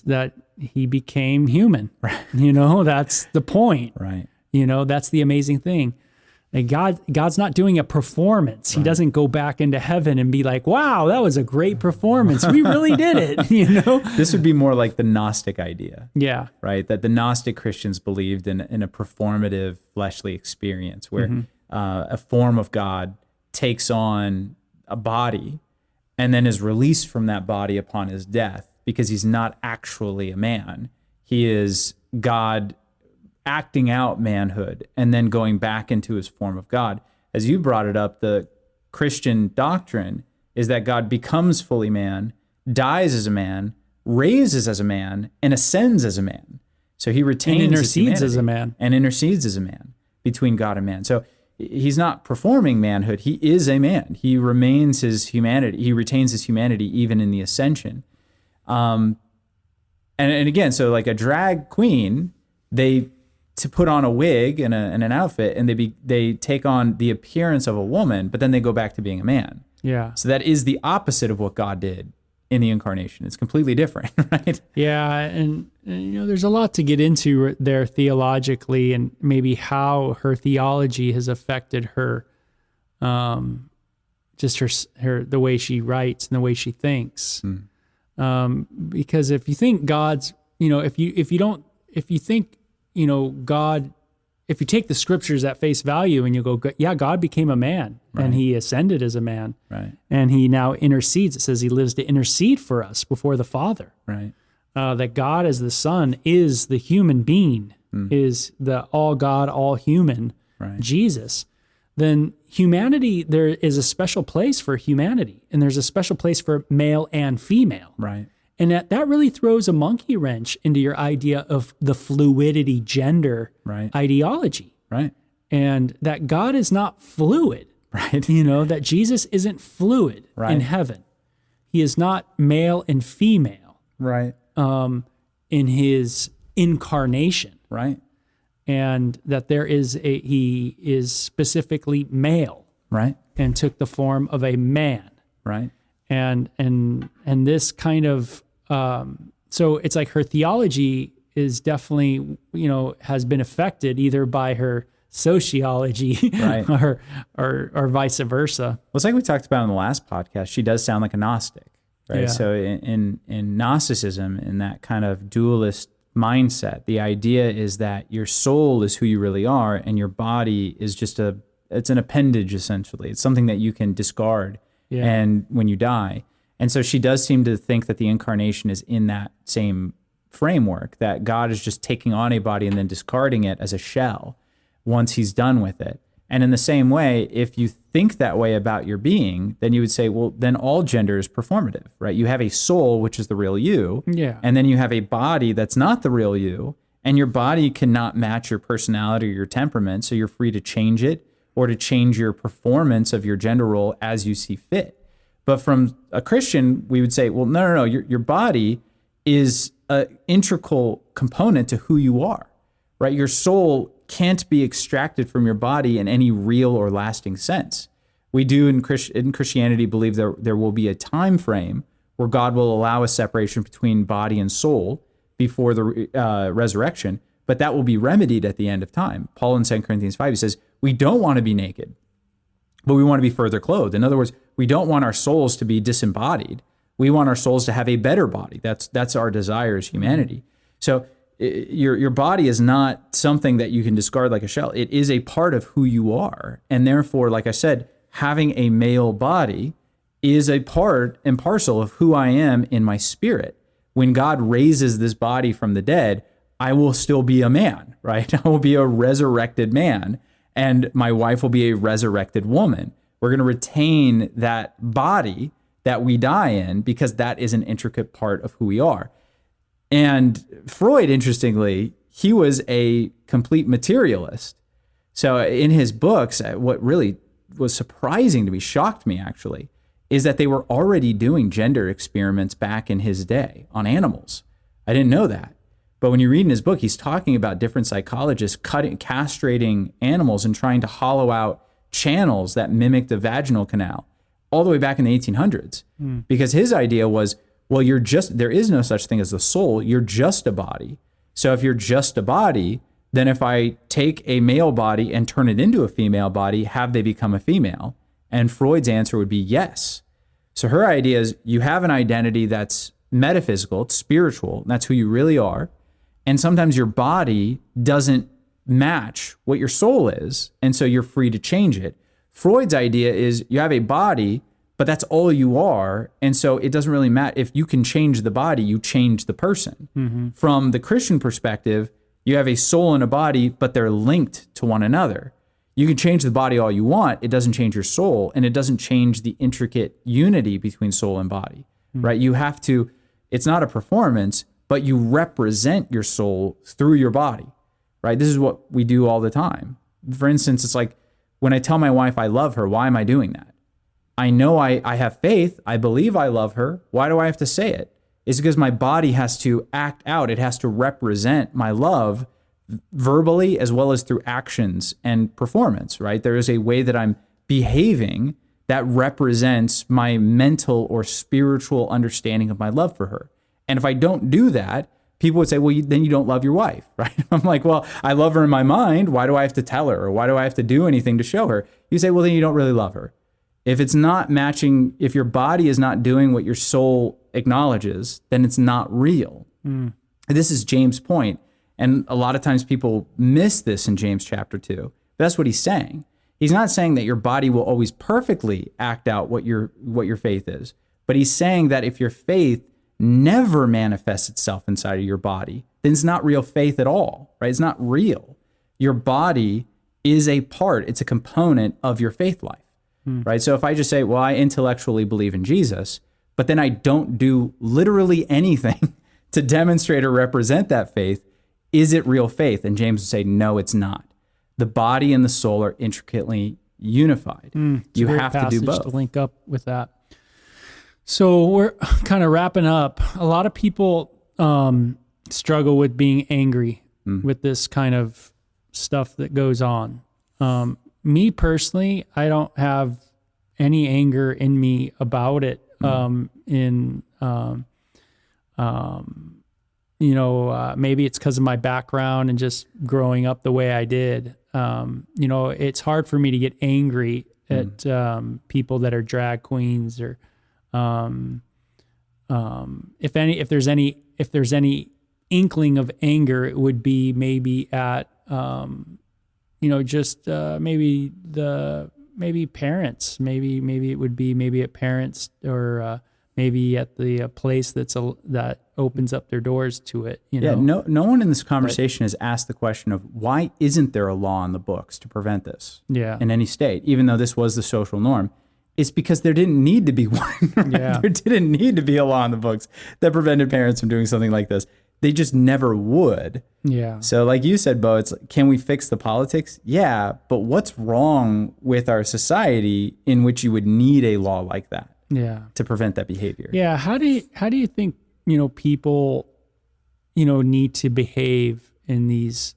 that he became human.
Right.
That's the point.
Right.
That's the amazing thing. And God's not doing a performance. He doesn't go back into heaven and be like, wow, that was a great performance. We really did it,
This would be more like the Gnostic idea.
Yeah.
Right. That the Gnostic Christians believed in a performative fleshly experience where a form of God takes on a body and then is released from that body upon his death, because he's not actually a man. He is God acting out manhood and then going back into his form of God. As you brought it up, the Christian doctrine is that God becomes fully man, dies as a man, raises as a man, and ascends as a man. So he retains
And
his
intercedes as
humanity
a man.
and intercedes as a man between God and man. So he's not performing manhood. He is a man. He remains his humanity. He retains his humanity even in the ascension. And again, so like a drag queen, to put on a wig and an outfit, and they take on the appearance of a woman, but then they go back to being a man.
Yeah.
So that is the opposite of what God did in the incarnation. It's completely different, right?
Yeah, and there's a lot to get into there theologically, and maybe how her theology has affected her just the way she writes and the way she thinks. Because if you think God's, if you think, God, if you take the scriptures at face value and you go, yeah, God became a man and he ascended as a man, and he now intercedes. It says he lives to intercede for us before the Father. That God as the Son is the human being, is the all God, all human Jesus. Then humanity, there is a special place for humanity, and there's a special place for male and female. And that really throws a monkey wrench into your idea of the fluidity gender ideology. And that God is not fluid. That Jesus isn't fluid in heaven. He is not male and female. In his incarnation. And that he is specifically male. And took the form of a man. And this kind of so it's like her theology is definitely, has been affected either by her sociology or vice versa.
Well, it's like we talked about in the last podcast. She does sound like a Gnostic, So in Gnosticism, in that kind of dualist mindset, the idea is that your soul is who you really are, and your body is just it's an appendage, essentially. It's something that you can discard and when you die. And so she does seem to think that the incarnation is in that same framework, that God is just taking on a body and then discarding it as a shell once he's done with it. And in the same way, if you think that way about your being, then you would say, well, then all gender is performative, You have a soul, which is the real you, and then you have a body that's not the real you, and your body cannot match your personality or your temperament, so you're free to change it or to change your performance of your gender role as you see fit. But from a Christian, we would say, well, no. Your body is an integral component to who you are, Your soul can't be extracted from your body in any real or lasting sense. We do in Christianity believe there will be a time frame where God will allow a separation between body and soul before the resurrection, but that will be remedied at the end of time. Paul in 2 Corinthians 5, he says, we don't want to be naked, but we want to be further clothed. In other words, we don't want our souls to be disembodied. We want our souls to have a better body. That's our desire as humanity. So your body is not something that you can discard like a shell. It is a part of who you are. And therefore, like I said, having a male body is a part and parcel of who I am in my spirit. When God raises this body from the dead, I will still be a man, I will be a resurrected man, and my wife will be a resurrected woman. We're going to retain that body that we die in because that is an intricate part of who we are. And Freud, interestingly, he was a complete materialist. So in his books, what really was surprising to me, shocked me actually, is that they were already doing gender experiments back in his day on animals. I didn't know that. But when you read in his book, he's talking about different psychologists castrating animals and trying to hollow out channels that mimic the vaginal canal all the way back in the 1800s. Because his idea was, well, there is no such thing as the soul. You're just a body. So if you're just a body, then if I take a male body and turn it into a female body, have they become a female? And Freud's answer would be yes. So her idea is you have an identity that's metaphysical, it's spiritual, and that's who you really are. And sometimes your body doesn't match what your soul is, and so you're free to change it. Freud's idea is you have a body, but that's all you are, and so it doesn't really matter. If you can change the body, you change the person. From the Christian perspective, you have a soul and a body, but they're linked to one another. You can change the body all you want, it doesn't change your soul, and it doesn't change the intricate unity between soul and body, You have to, it's not a performance, but you represent your soul through your body, This is what we do all the time. For instance, it's like when I tell my wife I love her, why am I doing that? I know I have faith. I believe I love her. Why do I have to say it? It's because my body has to act out. It has to represent my love verbally as well as through actions and performance, There is a way that I'm behaving that represents my mental or spiritual understanding of my love for her. And if I don't do that, people would say, well, then you don't love your wife, I'm like, well, I love her in my mind. Why do I have to tell her? Or why do I have to do anything to show her? You say, well, then you don't really love her. If it's not matching, if your body is not doing what your soul acknowledges, then it's not real. This is James' point. And a lot of times people miss this in James chapter 2. That's what he's saying. He's not saying that your body will always perfectly act out what your faith is. But he's saying that if your faith never manifests itself inside of your body, then it's not real faith at all, right? It's not real. Your body is a part, it's a component of your faith life. Right? So if I just say, well, I intellectually believe in Jesus, but then I don't do literally anything to demonstrate or represent that faith, is it real faith? And James would say, no, it's not. The body and the soul are intricately unified. You have to do both.
To link up with that. So we're kind of wrapping up. A lot of people struggle with being angry with this kind of stuff that goes on. Me personally, I don't have any anger in me about it. Maybe it's because of my background and just growing up the way I did. It's hard for me to get angry at people that are drag queens, or if there's any inkling of anger, it would be maybe at maybe parents, maybe it would be maybe at parents, or maybe at the place that opens up their doors to it.
No one in this conversation has asked the question of why isn't there a law in the books to prevent this in any state, even though this was the social norm. It's because there didn't need to be one. Right?
Yeah.
There didn't need to be a law in the books that prevented parents from doing something like this. They just never would.
Yeah.
So like you said, Beau, it's like, can we fix the politics? Yeah, but what's wrong with our society in which you would need a law like that to prevent that behavior?
Yeah. How do you think, people, need to behave in this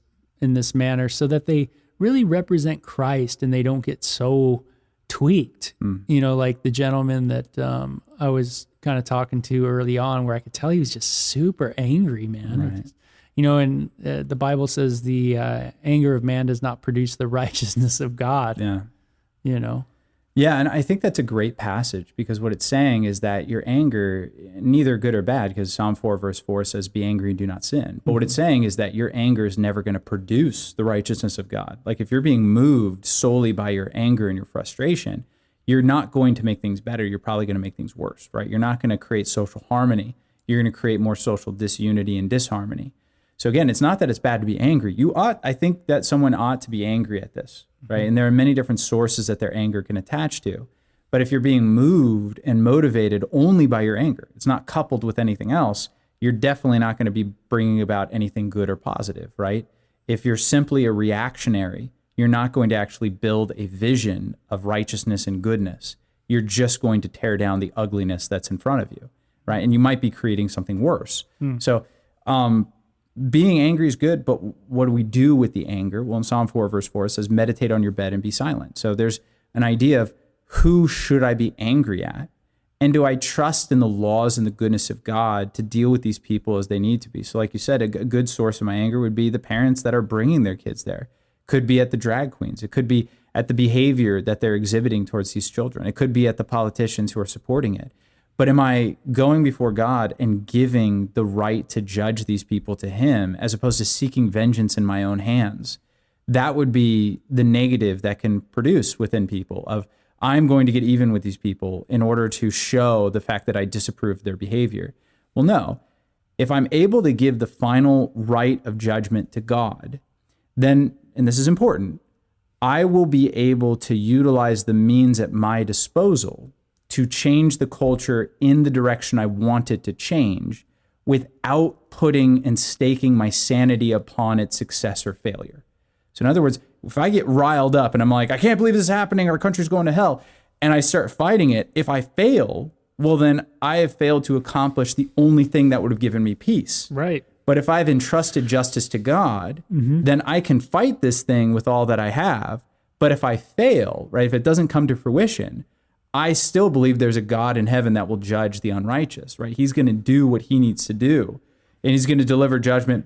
manner so that they really represent Christ and they don't get so tweaked, like the gentleman that I was kind of talking to early on, where I could tell he was just super angry, man. Right. And the Bible says the anger of man does not produce the righteousness of God.
Yeah.
Yeah,
and I think that's a great passage, because what it's saying is that your anger, neither good or bad, because Psalm 4 verse 4 says, be angry and do not sin. But what it's saying is that your anger is never going to produce the righteousness of God. Like if you're being moved solely by your anger and your frustration, you're not going to make things better. You're probably going to make things worse, right? You're not going to create social harmony. You're going to create more social disunity and disharmony. So again, it's not that it's bad to be angry. I think that someone ought to be angry at this, right? And there are many different sources that their anger can attach to. But if you're being moved and motivated only by your anger, it's not coupled with anything else, you're definitely not going to be bringing about anything good or positive, right? If you're simply a reactionary, you're not going to actually build a vision of righteousness and goodness. You're just going to tear down the ugliness that's in front of you, right? And you might be creating something worse. So, being angry is good, but what do we do with the anger? Well, in Psalm 4 verse 4, it says, meditate on your bed and be silent. So there's an idea of who should I be angry at? And do I trust in the laws and the goodness of God to deal with these people as they need to be? So like you said, a good source of my anger would be the parents that are bringing their kids there. Could be at the drag queens. It could be at the behavior that they're exhibiting towards these children. It could be at the politicians who are supporting it. But am I going before God and giving the right to judge these people to him, as opposed to seeking vengeance in my own hands? That would be the negative that can produce within people of, I'm going to get even with these people in order to show the fact that I disapprove of their behavior. Well, no. If I'm able to give the final right of judgment to God, then, and this is important, I will be able to utilize the means at my disposal to change the culture in the direction I want it to change without putting and staking my sanity upon its success or failure. So in other words, if I get riled up and I'm like, I can't believe this is happening, our country's going to hell, and I start fighting it, if I fail, well, then I have failed to accomplish the only thing that would have given me peace.
Right.
But if I've entrusted justice to God, then I can fight this thing with all that I have. But if I fail, right, if it doesn't come to fruition, I still believe there's a God in heaven that will judge the unrighteous, right? He's going to do what he needs to do. And he's going to deliver judgment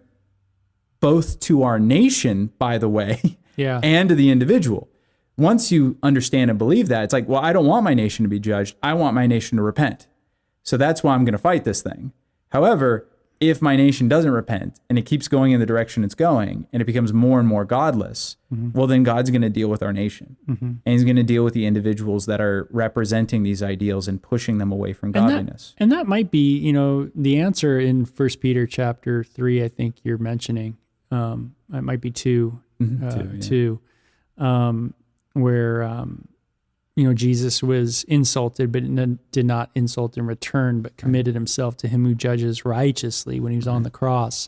both to our nation, by the way, and to the individual. once you understand and believe that, it's like, well, I don't want my nation to be judged. I want my nation to repent. So that's why I'm going to fight this thing. However, if my nation doesn't repent and it keeps going in the direction it's going and it becomes more and more godless, well, then God's going to deal with our nation. And he's going to deal with the individuals that are representing these ideals and pushing them away from godliness.
And that might be, you know, the answer in 1 Peter chapter 3, I think you're mentioning. It might be 2, where, you know, Jesus was insulted, but did not insult in return, but committed himself to him who judges righteously when he was on the cross.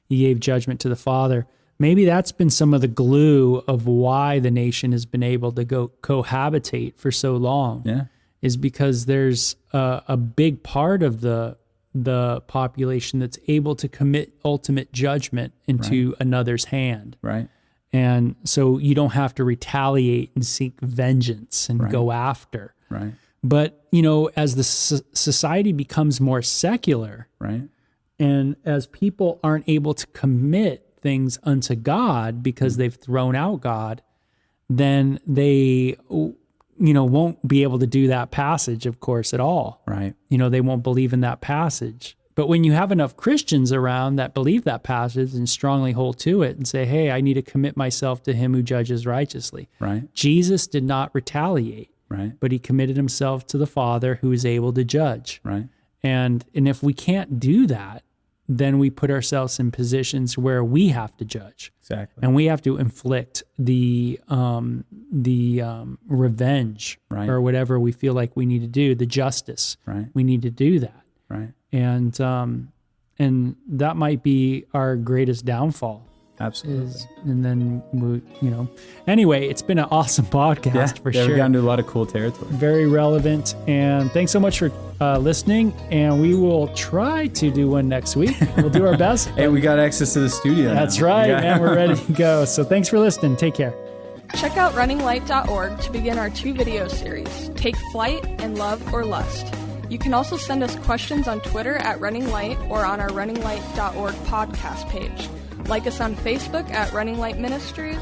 He gave judgment to the Father. Maybe that's been some of the glue of why the nation has been able to go cohabitate for so long, is because there's a big part of the population that's able to commit ultimate judgment into another's hand.
Right.
And so you don't have to retaliate and seek vengeance and go after.
Right.
But, you know, as the society becomes more secular, and as people aren't able to commit things unto God because they've thrown out God, then they, you know, won't be able to do that passage, of course, at all.
Right.
You know, they won't believe in that passage. But when you have enough Christians around that believe that passage and strongly hold to it and say, hey, I need to commit myself to him who judges righteously.
Right.
Jesus did not retaliate, but he committed himself to the Father who is able to judge.
Right.
And if we can't do that, then we put ourselves in positions where we have to judge.
Exactly.
And we have to inflict the revenge or whatever we feel like we need to do, the justice.
Right.
We need to do that.
Right.
And that might be our greatest downfall.
Absolutely.
And then we, you know, anyway, it's been an awesome podcast for sure.
We've gotten to a lot of cool territory.
Very relevant. And thanks so much for listening. And we will try to do one next week. We'll do our best.
Hey, we got access to the studio.
That's right, man. We're ready to go. So thanks for listening. Take care.
Check out runninglight.org to begin our 2 video series, Take Flight and Love or Lust. You can also send us questions on Twitter at Running Light or on our runninglight.org podcast page. Like us on Facebook at Running Light Ministries.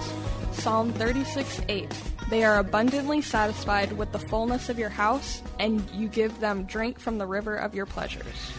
Psalm 36:8. They are abundantly satisfied with the fullness of your house, and you give them drink from the river of your pleasures.